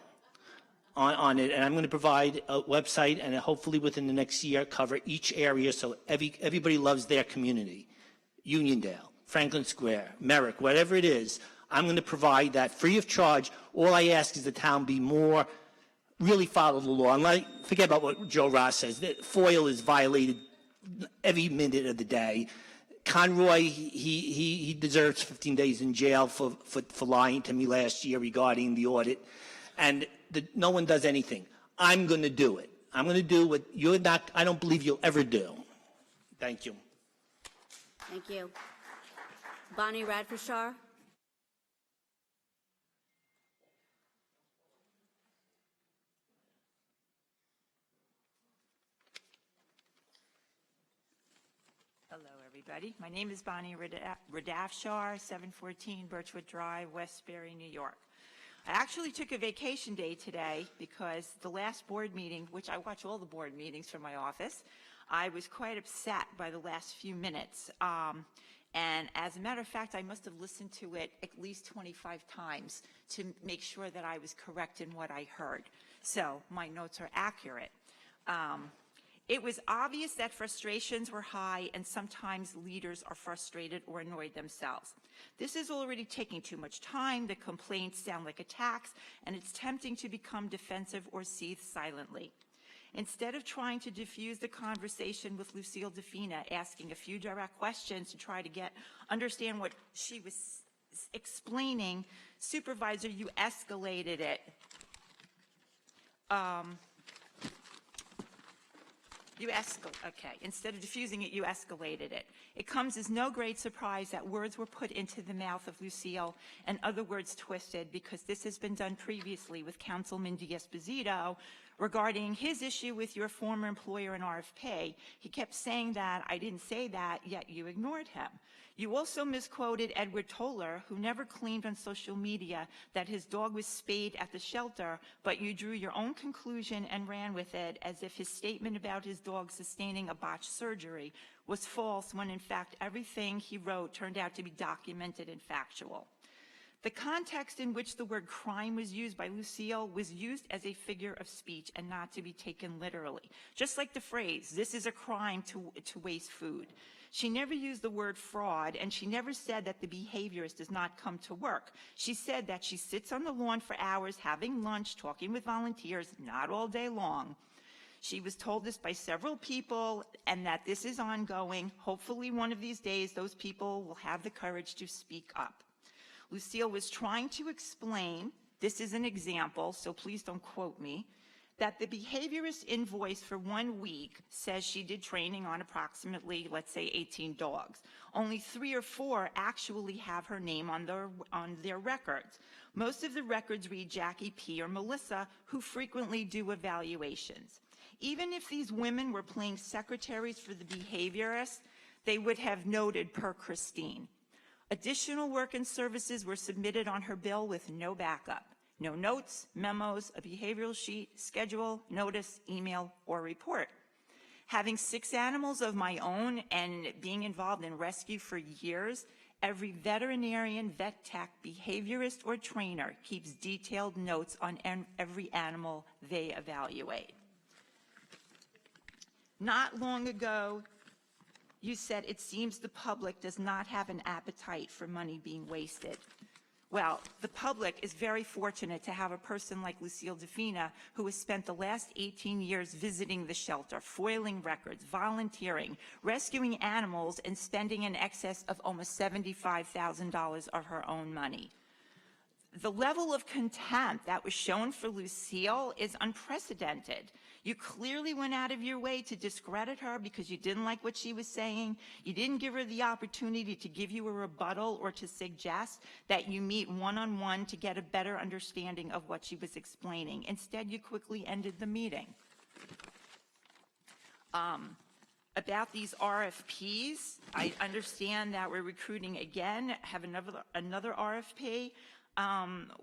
on it, and I'm going to provide a website and hopefully within the next year cover each area so everybody loves their community. Uniondale, Franklin Square, Merrick, whatever it is, I'm going to provide that free of charge. All I ask is the town be more, really follow the law. And forget about what Joe Ross says. That FOIL is violated every minute of the day. Conroy, he deserves 15 days in jail for lying to me last year regarding the audit. And no one does anything. I'm going to do it. I'm going to do what I don't believe you'll ever do. Thank you. Thank you. Bonnie Radford-Shar. Hello, everybody. My name is Bonnie Radafshar, 714 Birchwood Drive, Westbury, New York. I actually took a vacation day today because the last board meeting, which I watch all the board meetings from my office, I was quite upset by the last few minutes. And as a matter of fact, I must have listened to it at least 25 times to make sure that I was correct in what I heard. So my notes are accurate. It was obvious that frustrations were high and sometimes leaders are frustrated or annoyed themselves. This is already taking too much time, the complaints sound like attacks, and it's tempting to become defensive or seethe silently. Instead of trying to diffuse the conversation with Lucille Defina, asking a few direct questions to try to understand what she was explaining, Supervisor, you escalated it. Okay, instead of diffusing it, you escalated it. It comes as no great surprise that words were put into the mouth of Lucille and other words twisted, because this has been done previously with Councilman D'Esposito regarding his issue with your former employer in RFP. He kept saying that, I didn't say that, yet you ignored him. You also misquoted Edward Toller, who never claimed on social media that his dog was spayed at the shelter, but you drew your own conclusion and ran with it as if his statement about his dog sustaining a botched surgery was false, when in fact everything he wrote turned out to be documented and factual. The context in which the word crime was used by Lucille was used as a figure of speech and not to be taken literally. Just like the phrase, this is a crime to waste food. She never used the word fraud, and she never said that the behaviorist does not come to work. She said that she sits on the lawn for hours having lunch, talking with volunteers, not all day long. She was told this by several people, and that this is ongoing. Hopefully one of these days those people will have the courage to speak up. Lucille was trying to explain, this is an example, so please don't quote me, that the behaviorist invoice for 1 week says she did training on approximately, let's say, 18 dogs. Only 3 or 4 actually have her name on their records. Most of the records read Jackie P. or Melissa, who frequently do evaluations. Even if these women were playing secretaries for the behaviorist, they would have noted per Christine. Additional work and services were submitted on her bill with no backup. No notes, memos, a behavioral sheet, schedule, notice, email, or report. Having 6 animals of my own and being involved in rescue for years, every veterinarian, vet tech, behaviorist, or trainer keeps detailed notes on every animal they evaluate. Not long ago, you said it seems the public does not have an appetite for money being wasted. Well, the public is very fortunate to have a person like Lucille Defina, who has spent the last 18 years visiting the shelter, foiling records, volunteering, rescuing animals, and spending in excess of almost $75,000 of her own money. The level of contempt that was shown for Lucille is unprecedented. You clearly went out of your way to discredit her because you didn't like what she was saying. You didn't give her the opportunity to give you a rebuttal or to suggest that you meet one-on-one to get a better understanding of what she was explaining. Instead, you quickly ended the meeting. About these RFPs, I understand that we're recruiting again, have another RFP.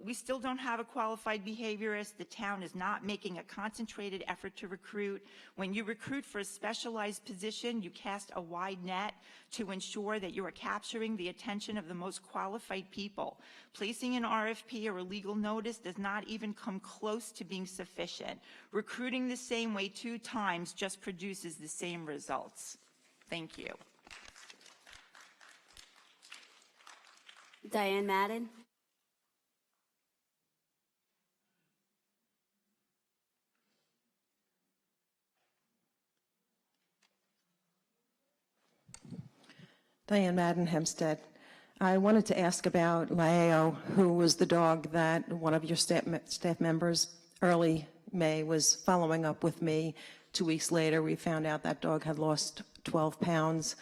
We still don't have a qualified behaviorist. The town is not making a concentrated effort to recruit. When you recruit for a specialized position, you cast a wide net to ensure that you are capturing the attention of the most qualified people. Placing an RFP or a legal notice does not even come close to being sufficient. Recruiting the same way 2 times just produces the same results. Thank you. Diane Madden? Diane Madden, Hempstead. I wanted to ask about Laeo, who was the dog that one of your staff members early May was following up with me. 2 weeks later, we found out that dog had lost 12 pounds.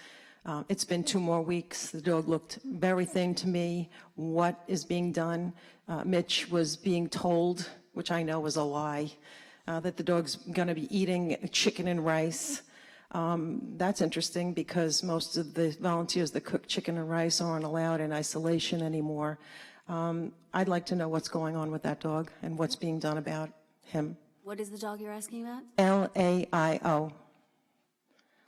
It's been 2 more weeks. The dog looked very thin to me. What is being done? Mitch was being told, which I know was a lie, that the dog's going to be eating chicken and rice. That's interesting because most of the volunteers that cook chicken and rice aren't allowed in isolation anymore. I'd like to know what's going on with that dog and what's being done about him. What is the dog you're asking about? Laio.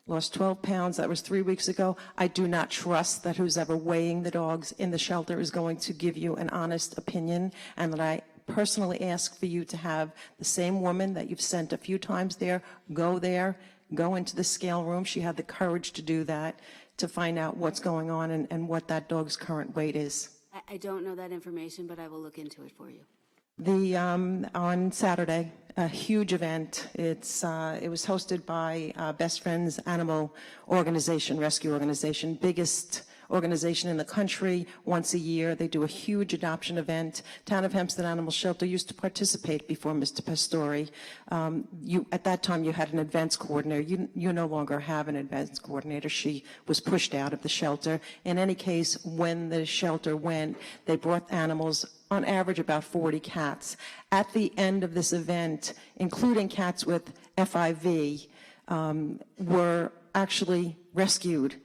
Lost 12 pounds. That was 3 weeks ago. I do not trust that who's ever weighing the dogs in the shelter is going to give you an honest opinion, and that I personally ask for you to have the same woman that you've sent a few times there, go into the scale room. She had the courage to do that, to find out what's going on and what that dog's current weight is. I don't know that information, but I will look into it for you. On Saturday, a huge event. It was hosted by Best Friends Animal Organization, Rescue Organization, biggest organization in the country. Once a year, they do a huge adoption event. Town of Hempstead Animal Shelter used to participate before Mr. Pastore. At that time, you had an events coordinator. You no longer have an events coordinator. She was pushed out of the shelter. In any case, when the shelter went, they brought animals, on average about 40 cats. At the end of this event, including cats with FIV, were actually rescued.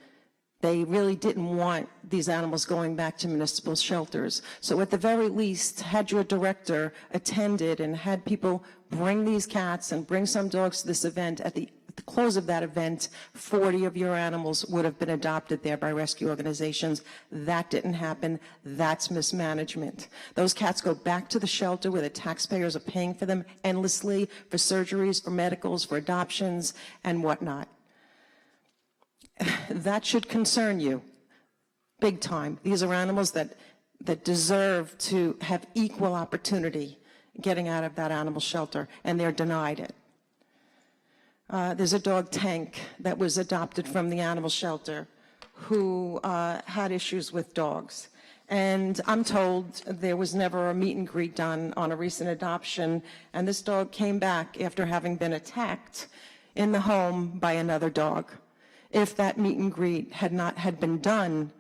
They really didn't want these animals going back to municipal shelters. So at the very least, had your director attended and had people bring these cats and bring some dogs to this event, at the close of that event, 40 of your animals would have been adopted there by rescue organizations. That didn't happen. That's mismanagement. Those cats go back to the shelter where the taxpayers are paying for them endlessly, for surgeries, for medicals, for adoptions, and whatnot. That should concern you, big time. These are animals that deserve to have equal opportunity getting out of that animal shelter, and they're denied it. There's a dog, Tank, that was adopted from the animal shelter who had issues with dogs. And I'm told there was never a meet and greet done on a recent adoption, and this dog came back after having been attacked in the home by another dog. If that meet and greet had been done,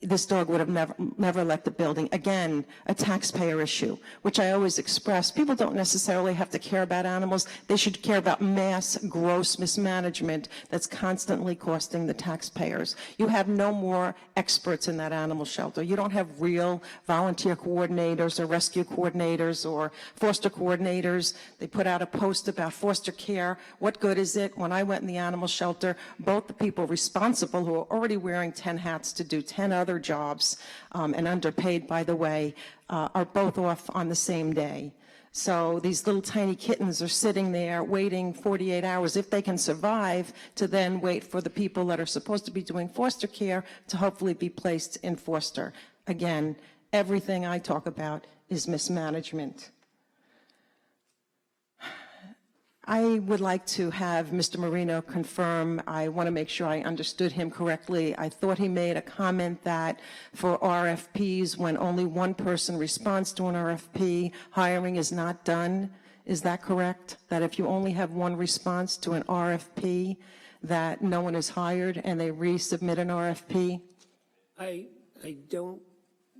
this dog would have never left the building. Again, a taxpayer issue, which I always express. People don't necessarily have to care about animals. They should care about mass, gross mismanagement that's constantly costing the taxpayers. You have no more experts in that animal shelter. You don't have real volunteer coordinators or rescue coordinators or foster coordinators. They put out a post about foster care. What good is it? When I went in the animal shelter, both the people responsible, who are already wearing 10 hats to do 10 other jobs, and underpaid, by the way, are both off on the same day. So these little tiny kittens are sitting there waiting 48 hours, if they can survive, to then wait for the people that are supposed to be doing foster care to hopefully be placed in foster. Again, everything I talk about is mismanagement. I would like to have Mr. Marino confirm. I want to make sure I understood him correctly. I thought he made a comment that for RFPs, when only one person responds to an RFP, hiring is not done. Is that correct? That if you only have one response to an RFP, that no one is hired and they resubmit an RFP? I don't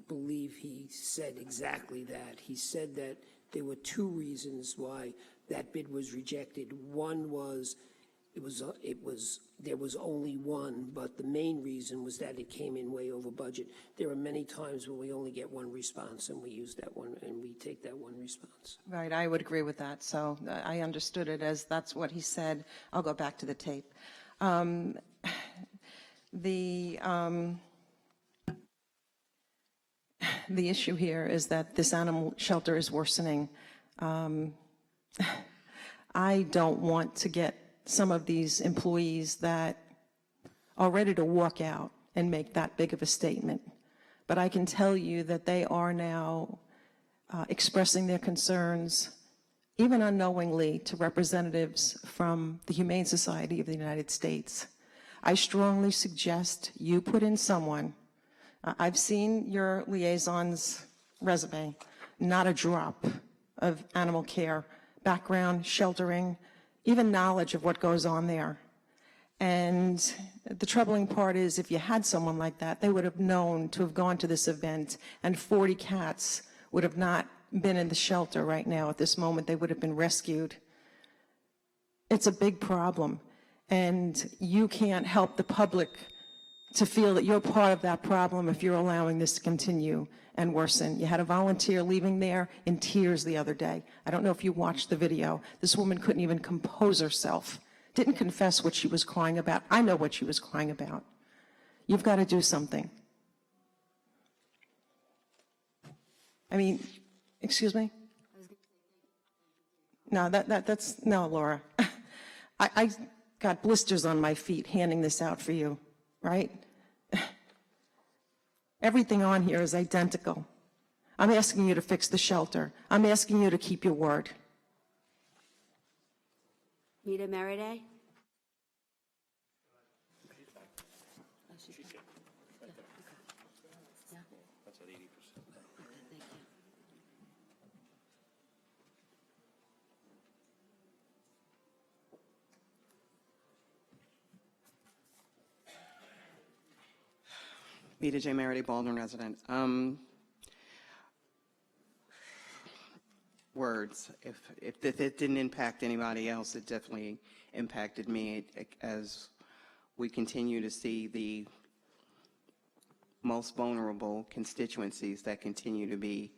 believe he said exactly that. He said that there were 2 reasons why that bid was rejected. One was there was only one, but the main reason was that it came in way over budget. There are many times when we only get one response, and we use that one, and we take that one response. Right, I would agree with that. So I understood it as that's what he said. I'll go back to the tape. The issue here is that this animal shelter is worsening. I don't want to get some of these employees that are ready to walk out and make that big of a statement. But I can tell you that they are now expressing their concerns, even unknowingly, to representatives from the Humane Society of the United States. I strongly suggest you put in someone. I've seen your liaison's resume, not a drop of animal care, background, sheltering, even knowledge of what goes on there. And the troubling part is if you had someone like that, they would have known to have gone to this event, and 40 cats would have not been in the shelter right now at this moment. They would have been rescued. It's a big problem, and you can't help the public to feel that you're part of that problem if you're allowing this to continue and worsen. You had a volunteer leaving there in tears the other day. I don't know if you watched the video. This woman couldn't even compose herself, didn't confess what she was crying about. I know what she was crying about. You've got to do something. I mean, excuse me? No, that's, no, Laura. I got blisters on my feet handing this out for you, right? Everything on here is identical. I'm asking you to fix the shelter. I'm asking you to keep your word. Mita Meriday? That's at 80%. Mita J. Merity, Baldwin resident. Words. If it didn't impact anybody else, it definitely impacted me as we continue to see the most vulnerable constituencies that continue to be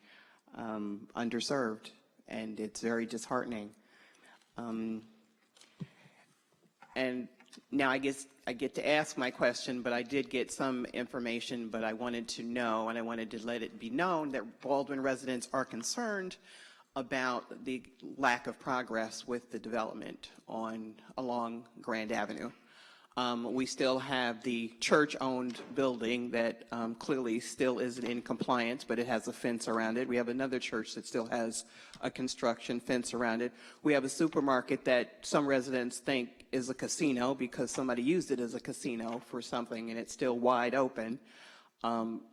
underserved, and it's very disheartening. And now I guess I get to ask my question, but I did get some information, but I wanted to know, and I wanted to let it be known that Baldwin residents are concerned about the lack of progress with the development along Grand Avenue. We still have the church-owned building that clearly still isn't in compliance, but it has a fence around it. We have another church that still has a construction fence around it. We have a supermarket that some residents think is a casino because somebody used it as a casino for something, and it's still wide open.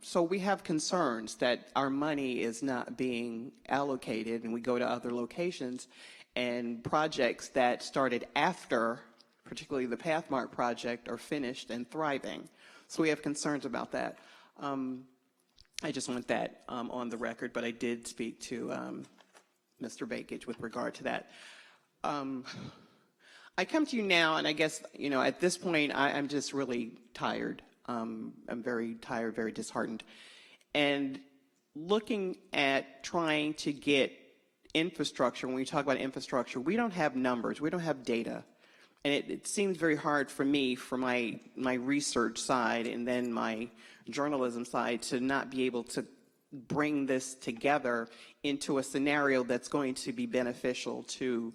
So we have concerns that our money is not being allocated, and we go to other locations, and projects that started after, particularly the Pathmark project, are finished and thriving. So we have concerns about that. I just want that on the record, but I did speak to Mr. Bakich with regard to that. I come to you now, and I guess, at this point, I'm just really tired. I'm very tired, very disheartened. And looking at trying to get infrastructure, when we talk about infrastructure, we don't have numbers, we don't have data. And it seems very hard for me, for my research side and then my journalism side, to not be able to bring this together into a scenario that's going to be beneficial to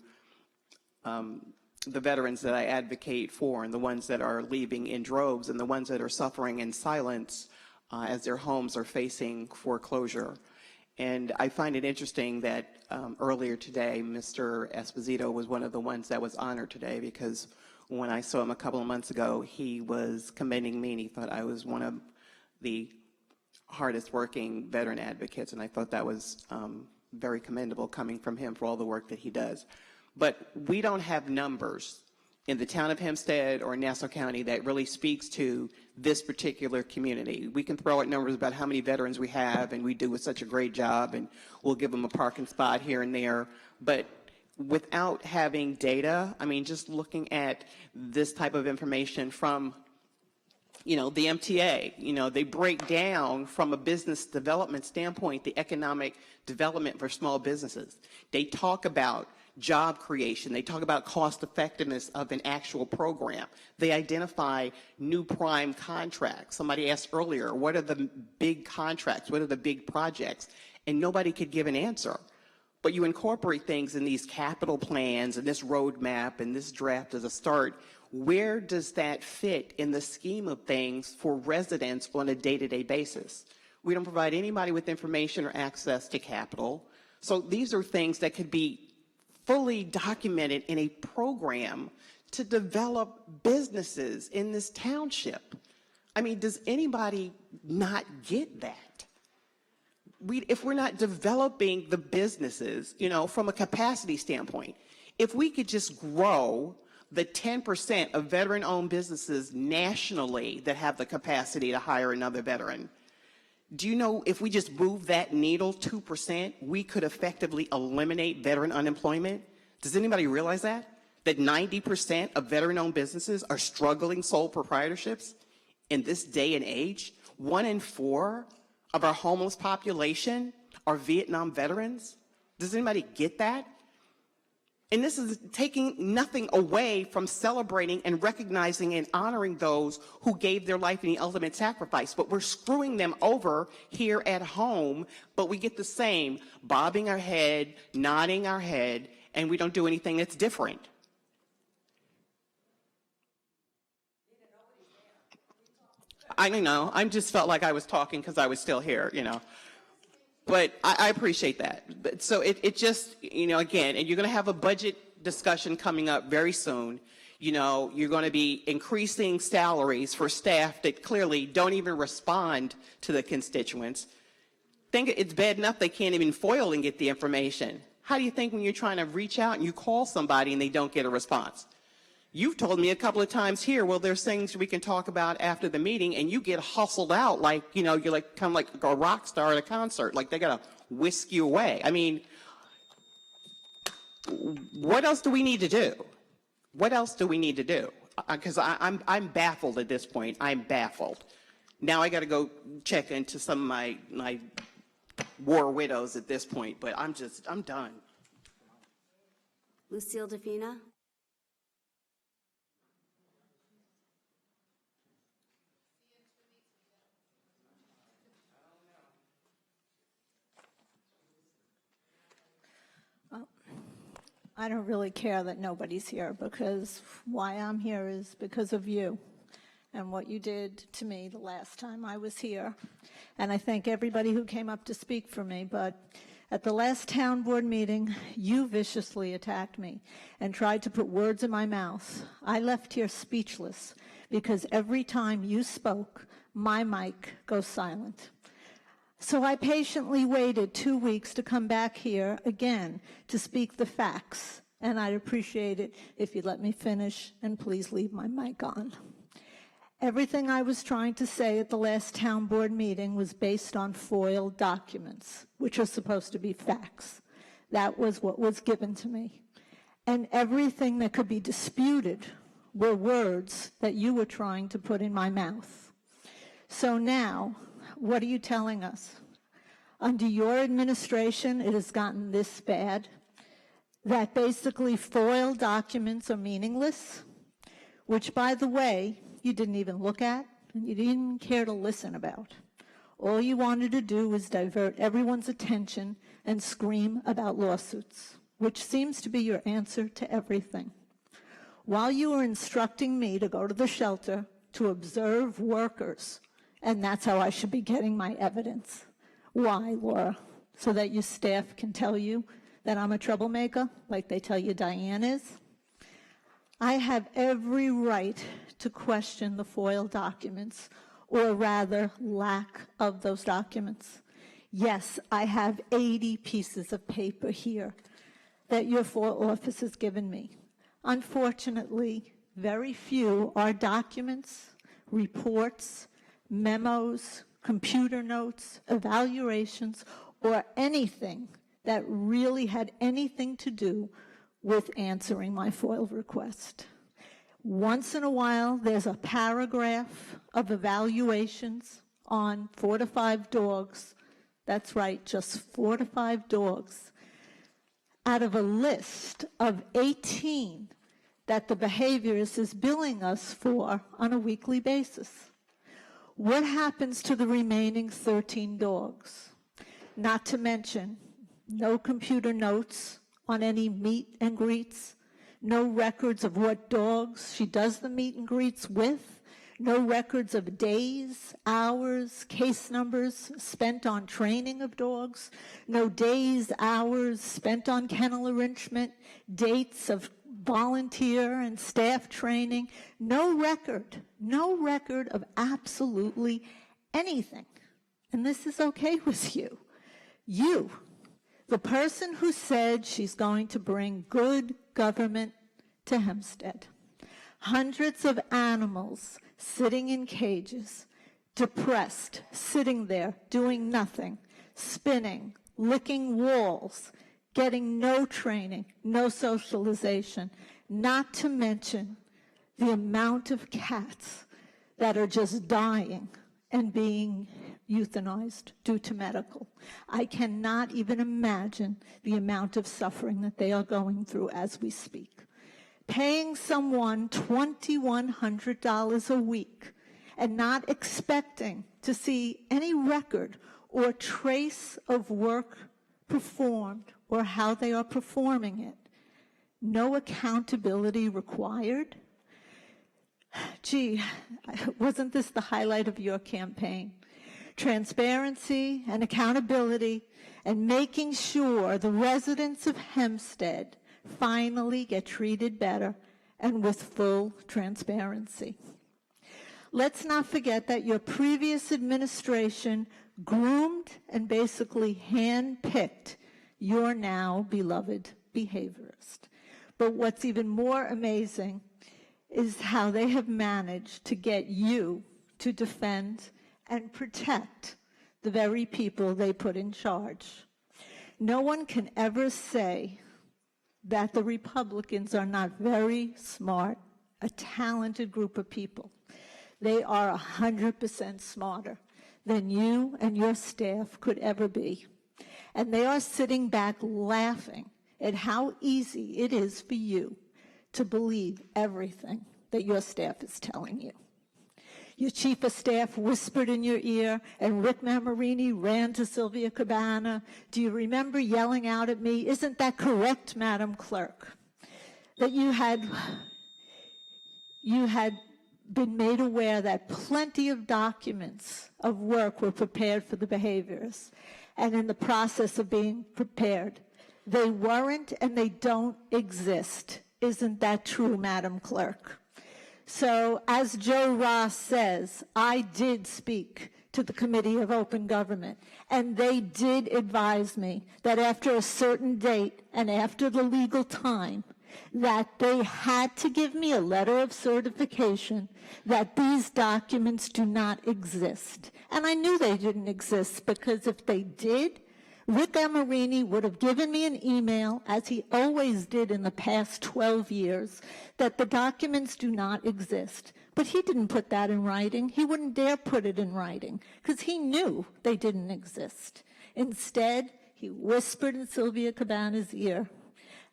the veterans that I advocate for, and the ones that are leaving in droves, and the ones that are suffering in silence as their homes are facing foreclosure. And I find it interesting that earlier today, Mr. Esposito was one of the ones that was honored today, because when I saw him a couple of months ago, he was commending me, and he thought I was one of the hardest working veteran advocates, and I thought that was very commendable coming from him for all the work that he does. But we don't have numbers in the town of Hempstead or Nassau County that really speaks to this particular community. We can throw out numbers about how many veterans we have, and we do such a great job, and we'll give them a parking spot here and there. But without having data, I mean, just looking at this type of information from, the MTA, they break down from a business development standpoint the economic development for small businesses. They talk about job creation. They talk about cost effectiveness of an actual program. They identify new prime contracts. Somebody asked earlier, what are the big contracts? What are the big projects? And nobody could give an answer. But you incorporate things in these capital plans and this roadmap and this draft as a start. Where does that fit in the scheme of things for residents on a day-to-day basis? We don't provide anybody with information or access to capital. So these are things that could be fully documented in a program to develop businesses in this township. I mean, does anybody not get that? If we're not developing the businesses, from a capacity standpoint, if we could just grow the 10% of veteran-owned businesses nationally that have the capacity to hire another veteran, do you know if we just move that needle 2%, we could effectively eliminate veteran unemployment? Does anybody realize that? That 90% of veteran-owned businesses are struggling sole proprietorships in this day and age? 1 in 4 of our homeless population are Vietnam veterans? Does anybody get that? And this is taking nothing away from celebrating and recognizing and honoring those who gave their life in the ultimate sacrifice. But we're screwing them over here at home, but we get the same, bobbing our head, nodding our head, and we don't do anything that's different. I don't know. I just felt like I was talking because I was still here, But I appreciate that. But so it just, again, and you're going to have a budget discussion coming up very soon. You're going to be increasing salaries for staff that clearly don't even respond to the constituents. Think it's bad enough they can't even FOIL and get the information. How do you think when you're trying to reach out and you call somebody and they don't get a response? You've told me a couple of times here, well, there's things we can talk about after the meeting, and you get hustled out like, you're like kind of like a rock star at a concert, like they gotta whisk you away. I mean, what else do we need to do? What else do we need to do? Because I'm baffled at this point. I'm baffled. Now I got to go check into some of my war widows at this point, but I'm done. Lucille Defina? I don't really care that nobody's here, because why I'm here is because of you and what you did to me the last time I was here. And I thank everybody who came up to speak for me, but at the last town board meeting, you viciously attacked me and tried to put words in my mouth. I left here speechless because every time you spoke, my mic goes silent. So I patiently waited 2 weeks to come back here again to speak the facts, and I'd appreciate it if you'd let me finish, and please leave my mic on. Everything I was trying to say at the last town board meeting was based on FOIL documents, which are supposed to be facts. That was what was given to me. And everything that could be disputed were words that you were trying to put in my mouth. So now, what are you telling us? Under your administration, it has gotten this bad, that basically FOIL documents are meaningless, which, by the way, you didn't even look at and you didn't even care to listen about. All you wanted to do was divert everyone's attention and scream about lawsuits, which seems to be your answer to everything. While you were instructing me to go to the shelter to observe workers, and that's how I should be getting my evidence. Why, Laura? So that your staff can tell you that I'm a troublemaker, like they tell you Diane is? I have every right to question the FOIL documents, or rather, lack of those documents. Yes, I have 80 pieces of paper here that your FOIL office has given me. Unfortunately, very few are documents, reports, memos, computer notes, evaluations, or anything that really had anything to do with answering my FOIL request. Once in a while, there's a paragraph of evaluations on 4 to 5 dogs. That's right, just 4 to 5 dogs out of a list of 18 that the behaviorist is billing us for on a weekly basis. What happens to the remaining 13 dogs? Not to mention, no computer notes on any meet and greets, no records of what dogs she does the meet and greets with, no records of days, hours, case numbers spent on training of dogs, no days, hours spent on kennel enrichment, dates of volunteer and staff training, no record of absolutely anything. And this is okay with you. You, the person who said she's going to bring good government to Hempstead. Hundreds of animals sitting in cages, depressed, sitting there, doing nothing, spinning, licking walls, getting no training, no socialization, not to mention the amount of cats that are just dying and being euthanized due to medical. I cannot even imagine the amount of suffering that they are going through as we speak. Paying someone $2,100 a week and not expecting to see any record or trace of work performed or how they are performing it. No accountability required. Gee, wasn't this the highlight of your campaign? Transparency and accountability and making sure the residents of Hempstead finally get treated better and with full transparency. Let's not forget that your previous administration groomed and basically handpicked your now beloved behaviorist. But what's even more amazing is how they have managed to get you to defend and protect the very people they put in charge. No one can ever say that the Republicans are not very smart, a talented group of people. They are 100% smarter than you and your staff could ever be. And they are sitting back laughing at how easy it is for you to believe everything that your staff is telling you. Your chief of staff whispered in your ear, and Rick Mamorini ran to Sylvia Cabana. Do you remember yelling out at me, "Isn't that correct, Madam Clerk?" That you had been made aware that plenty of documents of work were prepared for the behaviorists, and in the process of being prepared, they weren't and they don't exist. Isn't that true, Madam Clerk? So, as Joe Ross says, I did speak to the Committee of Open Government, and they did advise me that after a certain date and after the legal time, that they had to give me a letter of certification that these documents do not exist. And I knew they didn't exist because if they did, Rick Amarini would have given me an email, as he always did in the past 12 years, that the documents do not exist. But he didn't put that in writing. He wouldn't dare put it in writing because he knew they didn't exist. Instead, he whispered in Sylvia Cabana's ear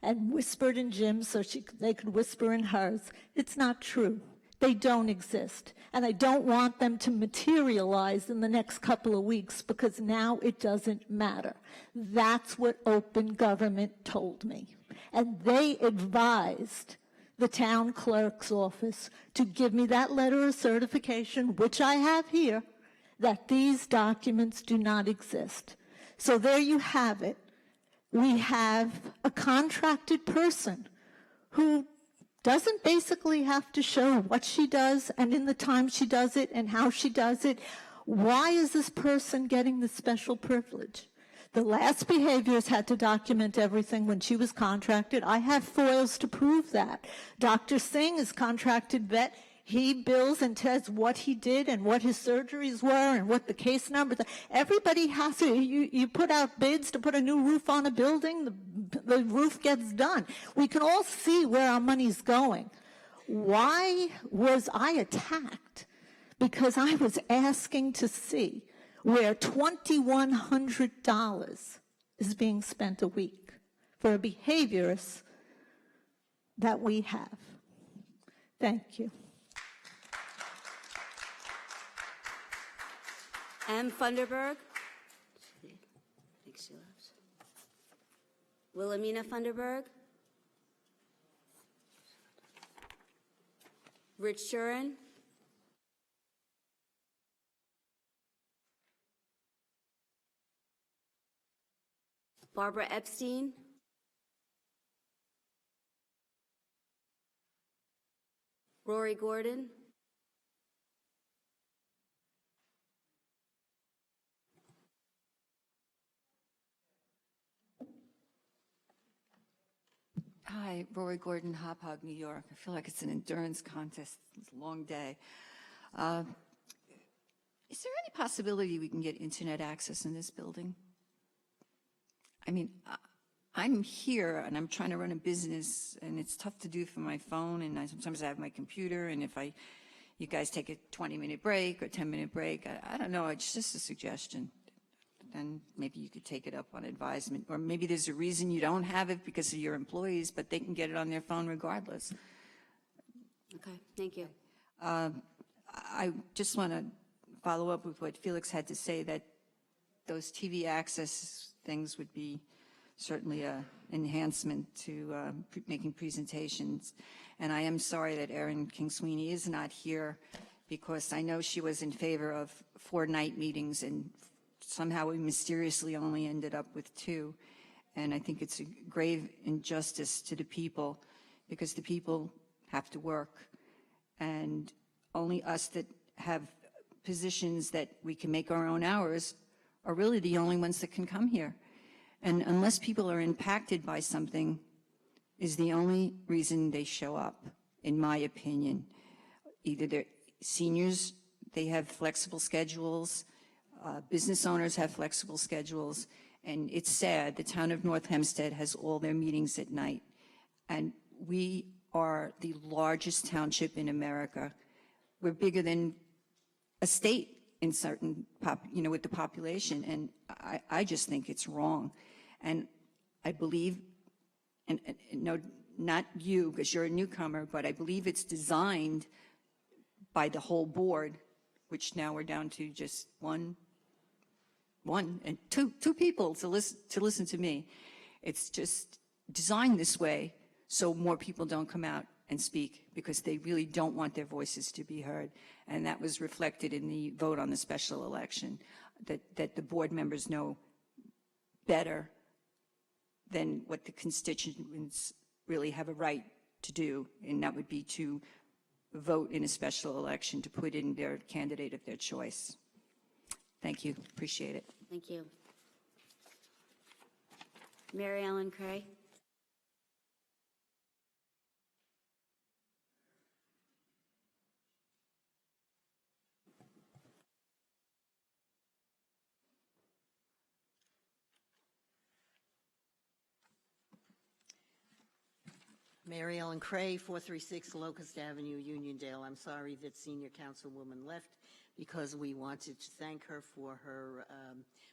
and whispered in Jim's so they could whisper in hers. It's not true. They don't exist. And I don't want them to materialize in the next couple of weeks because now it doesn't matter. That's what open government told me. And they advised the town clerk's office to give me that letter of certification, which I have here, that these documents do not exist. So there you have it. We have a contracted person who doesn't basically have to show what she does and in the time she does it and how she does it. Why is this person getting the special privilege? The last behaviorist had to document everything when she was contracted. I have foils to prove that. Dr. Singh is contracted vet. He bills and says what he did and what his surgeries were and what the case numbers are. Everybody has to, you put out bids to put a new roof on a building, the roof gets done. We can all see where our money's going. Why was I attacked? Because I was asking to see where $2,100 is being spent a week for a behaviorist that we have. Thank you. M. Funderburg. I think she left. Wilhelmina Funderburg. Rich Shuren. Barbara Epstein. Rory Gordon. Hi, Rory Gordon, Hop Hog, New York. I feel like it's an endurance contest. It's a long day. Is there any possibility we can get internet access in this building? I mean, I'm here and I'm trying to run a business and it's tough to do from my phone, and sometimes I have my computer, and if you guys take a 20-minute break or 10-minute break, I don't know, it's just a suggestion. Then maybe you could take it up on advisement, or maybe there's a reason you don't have it because of your employees, but they can get it on their phone regardless. Okay, thank you. I just want to follow up with what Felix had to say, that those TV access things would be certainly an enhancement to making presentations. And I am sorry that Erin King-Sweeney is not here, because I know she was in favor of 4 night meetings, and somehow we mysteriously only ended up with 2. And I think it's a grave injustice to the people, because the people have to work, and only us that have positions that we can make our own hours are really the only ones that can come here. And unless people are impacted by something, is the only reason they show up, in my opinion. Either they're seniors, they have flexible schedules, business owners have flexible schedules, and it's sad the town of North Hempstead has all their meetings at night. And we are the largest township in America. We're bigger than a state in certain, with the population, and I just think it's wrong. And I believe, and no, not you, because you're a newcomer, but I believe it's designed by the whole board, which now we're down to just one and two people to listen to me. It's just designed this way so more people don't come out and speak, because they really don't want their voices to be heard. And that was reflected in the vote on the special election, that the board members know better than what the constituents really have a right to do, and that would be to vote in a special election to put in their candidate of their choice. Thank you, appreciate it. Thank you. Mary Ellen Cray. Mary Ellen Cray, 436 Locust Avenue, Uniondale. I'm sorry that Senior Councilwoman left, because we wanted to thank her for her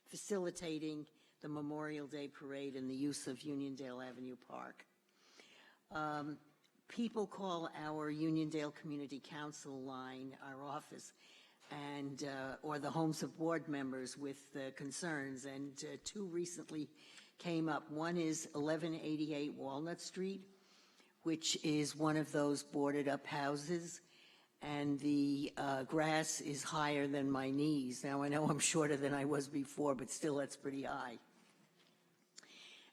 facilitating the Memorial Day Parade and the use of Uniondale Avenue Park. People call our Uniondale Community Council line, our office, and or the homes of board members with concerns, and 2 recently came up. One is 1188 Walnut Street, which is one of those boarded up houses, and the grass is higher than my knees. Now, I know I'm shorter than I was before, but still that's pretty high.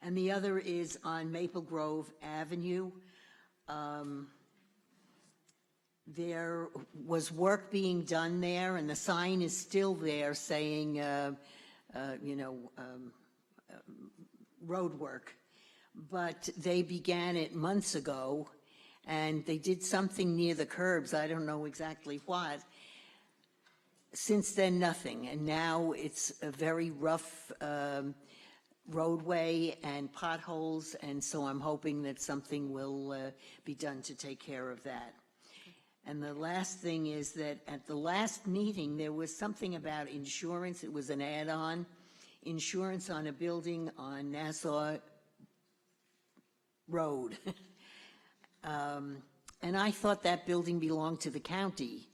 And the other is on Maple Grove Avenue. There was work being done there, and the sign is still there saying, road work. But they began it months ago, and they did something near the curbs, I don't know exactly what. Since then, nothing, and now it's a very rough roadway and potholes, and so I'm hoping that something will be done to take care of that. And the last thing is that at the last meeting, there was something about insurance. It was an add-on, insurance on a building on Nassau Road. And I thought that building belonged to the county.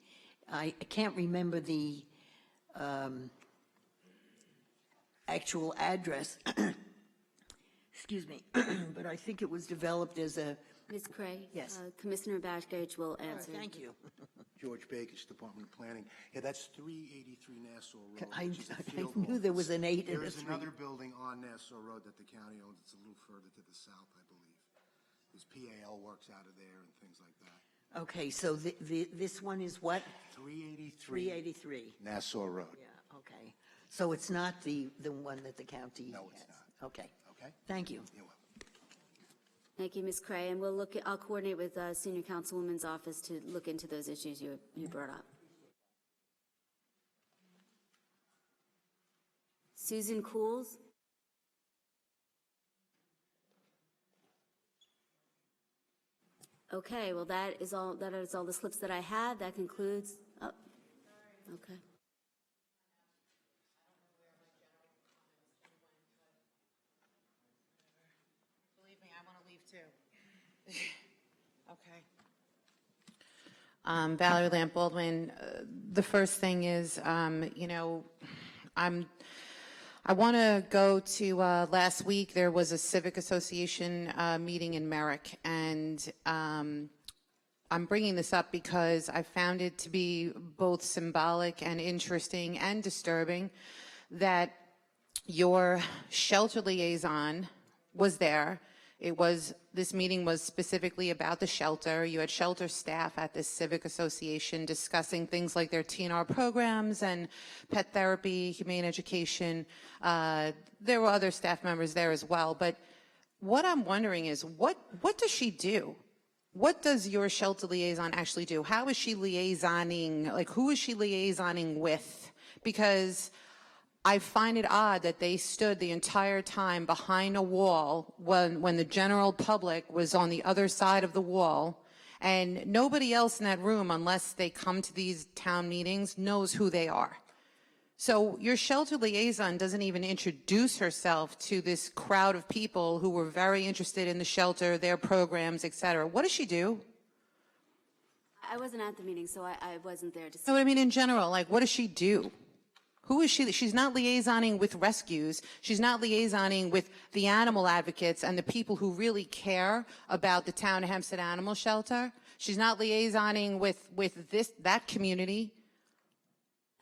I can't remember the actual address, excuse me, but I think it was developed as a... Ms. Cray? Yes. Commissioner Backgage will answer. Thank you. George Bakich, Department of Planning. Yeah, that's 383 Nassau Road. I which is the field knew there was office. an 8 and There a is 3. another building on Nassau Road that the county owns. It's a little further to the south, I believe. There's PAL works out of there and things like that. Okay, so this one is what? 383 383. Nassau Road. Yeah, okay. So it's not the one that the county No, it's has. not. Okay. Okay? Thank you. You're welcome. Thank you, Ms. Cray, and I'll coordinate with Senior Councilwoman's office to look into those issues you brought up. Susan Cools? Okay, well, that is all the slips that I had. That concludes, oh, okay. Believe me, I want to leave too. Okay. Valerie Lamp Baldwin, the first thing is, I want to go to last week. There was a civic association meeting in Merrick, and I'm bringing this up because I found it to be both symbolic and interesting and disturbing that your shelter liaison was there. This meeting was specifically about the shelter. You had shelter staff at this civic association discussing things like their TNR programs and pet therapy, humane education. There were other staff members there as well. But what I'm wondering is, what does she do? What does your shelter liaison actually do? How is she liaisoning? Like, who is she liaisoning with? Because I find it odd that they stood the entire time behind a wall when the general public was on the other side of the wall, and nobody else in that room, unless they come to these town meetings, knows who they are. So your shelter liaison doesn't even introduce herself to this crowd of people who were very interested in the shelter, their programs, et cetera. What does she do? I wasn't at the meeting, so I wasn't there to see. No, what I mean in general, like, what does she do? Who is she? She's not liaisoning with rescues. She's not liaisoning with the animal advocates and the people who really care about the town of Hempstead Animal Shelter. She's not liaisoning with that community.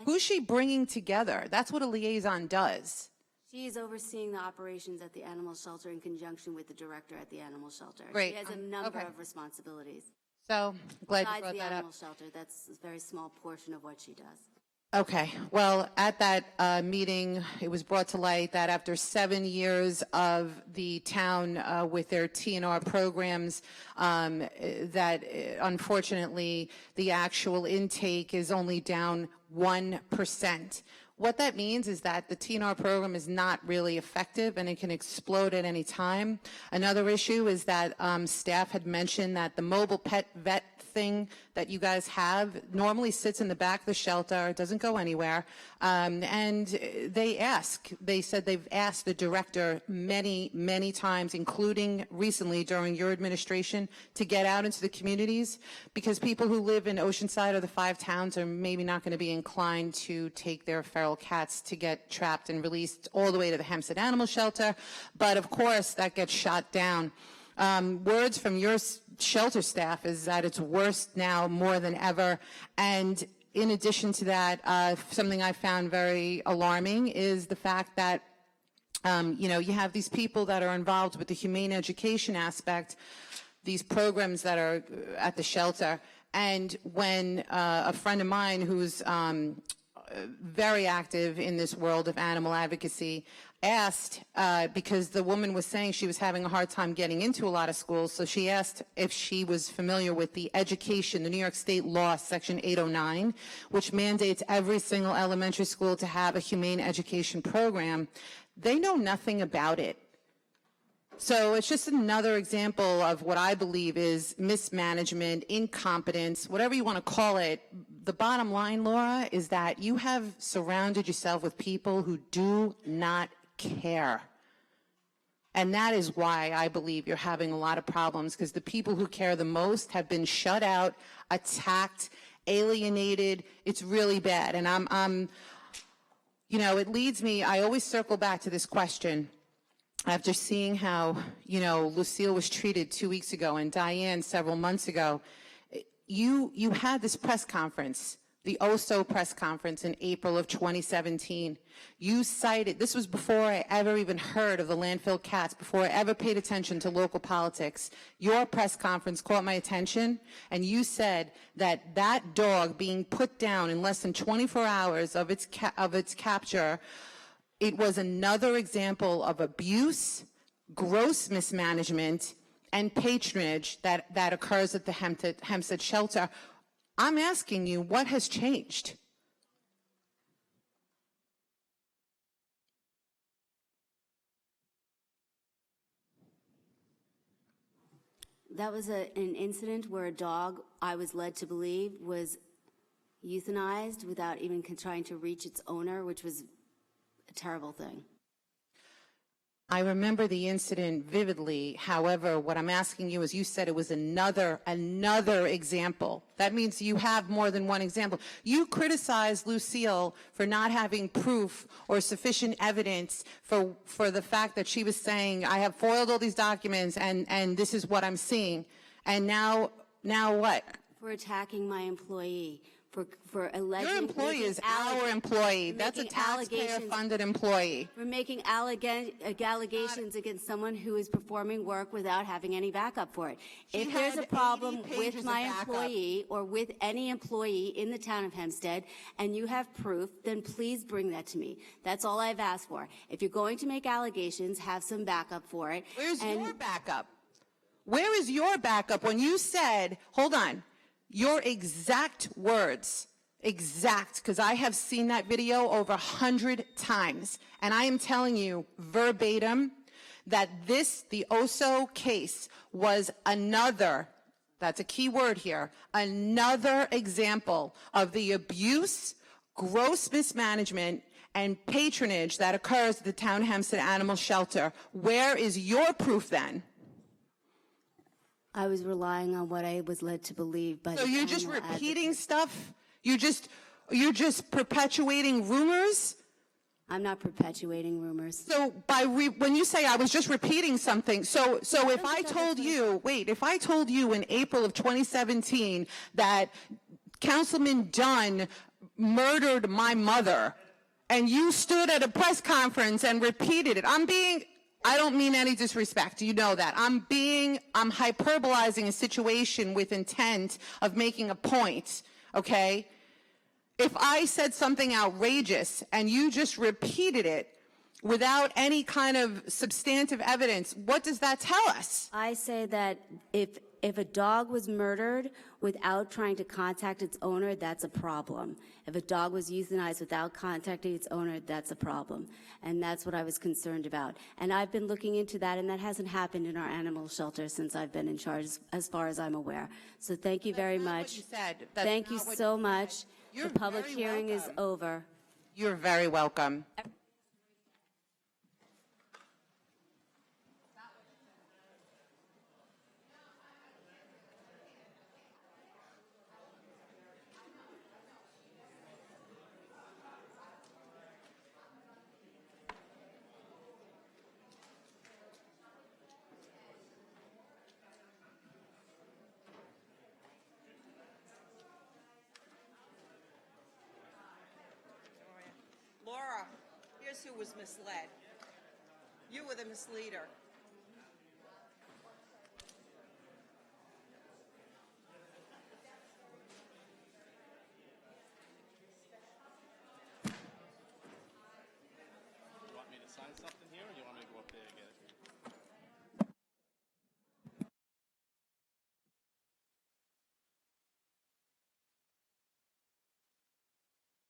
Who's she bringing together? That's what a liaison does. She is overseeing the operations at the animal shelter in conjunction with the director at the animal shelter. Great. She has a number Okay. of responsibilities. So, glad you Besides brought the that up. animal shelter, that's a very small portion of what she does. Okay, well, at that meeting, it was brought to light that after 7 years of the town with their TNR programs, that unfortunately the actual intake is only down 1%. What that means is that the TNR program is not really effective and it can explode at any time. Another issue is that staff had mentioned that the mobile pet vet thing that you guys have normally sits in the back of the shelter. It doesn't go anywhere. And they said they've asked the director many, many times, including recently during your administration, to get out into the communities because people who live in Oceanside or the 5 towns are maybe not going to be inclined to take their feral cats to get trapped and released all the way to the Hempstead Animal Shelter. But of course, that gets shot down. Words from your shelter staff is that it's worse now more than ever. And in addition to that, something I found very alarming is the fact that, you have these people that are involved with the humane education aspect, these programs that are at the shelter. And when a friend of mine who's very active in this world of animal advocacy, asked, because the woman was saying she was having a hard time getting into a lot of schools, so she asked if she was familiar with the New York State law, Section 809, which mandates every single elementary school to have a humane education program. They know nothing about it. So it's just another example of what I believe is mismanagement, incompetence, whatever you want to call it. The bottom line, Laura, is that you have surrounded yourself with people who do not care. And that is why I believe you're having a lot of problems, because the people who care the most have been shut out, attacked, alienated. It's really bad. And I'm you know, it leads me, I always circle back to this question. After seeing how, you know, Lucille was treated 2 weeks ago and Diane several months ago, you had this press conference, the OSO press conference in April of 2017. You cited, this was before I ever even heard of the landfill cats, before I ever paid attention to local politics. Your press conference caught my attention, and you said that that dog being put down in less than 24 hours of its capture, it was another example of abuse, gross mismanagement, and patronage that occurs at the Hempstead shelter. I'm asking you, what has changed? That was an incident where a dog, I was led to believe, was euthanized without even trying to reach its owner, which was a terrible thing. I remember the incident vividly. However, what I'm asking you is, you said it was another example. That means you have more than one example. You criticized Lucille for not having proof or sufficient evidence for the fact that she was saying, I have foiled all these documents and this is what I'm seeing. And now what? For attacking my employee. For alleging... Your employee is our employee. That's a taxpayer-funded employee. For making allegations against someone who is performing work without having any backup for it. If there's a problem with my employee or with any employee in the town of Hempstead and you have proof, then please bring that to me. That's all I've asked for. If you're going to make allegations, have some backup for it. Where's your backup? Where is your backup when you said, hold on, your exact words, because I have seen that video over 100 times, and I am telling you verbatim that the OSO case was another, that's a key word here, another example of the abuse, gross mismanagement, and patronage that occurs at the Town Hempstead Animal Shelter. Where is your proof then? I was relying on what I was led to believe. So you're just repeating stuff? You're just perpetuating rumors? I'm not perpetuating rumors. So when you say I was just repeating something, so if I told you in April of 2017 that Councilman Dunn murdered my mother, and you stood at a press conference and repeated it, I don't mean any disrespect. You know that. I'm hyperbolizing a situation with intent of making a point, okay? If I said something outrageous and you just repeated it without any kind of substantive evidence, what does that tell us? I say that if a dog was murdered without trying to contact its owner, that's a problem. If a dog was euthanized without contacting its owner, that's a problem. And that's what I was concerned about. And I've been looking into that, and that hasn't happened in our animal shelter since I've been in charge, as far as I'm aware. So thank you very much. Thank you so much. The public hearing is over. You're very welcome. Laura, here's who was misled. You were the misleader.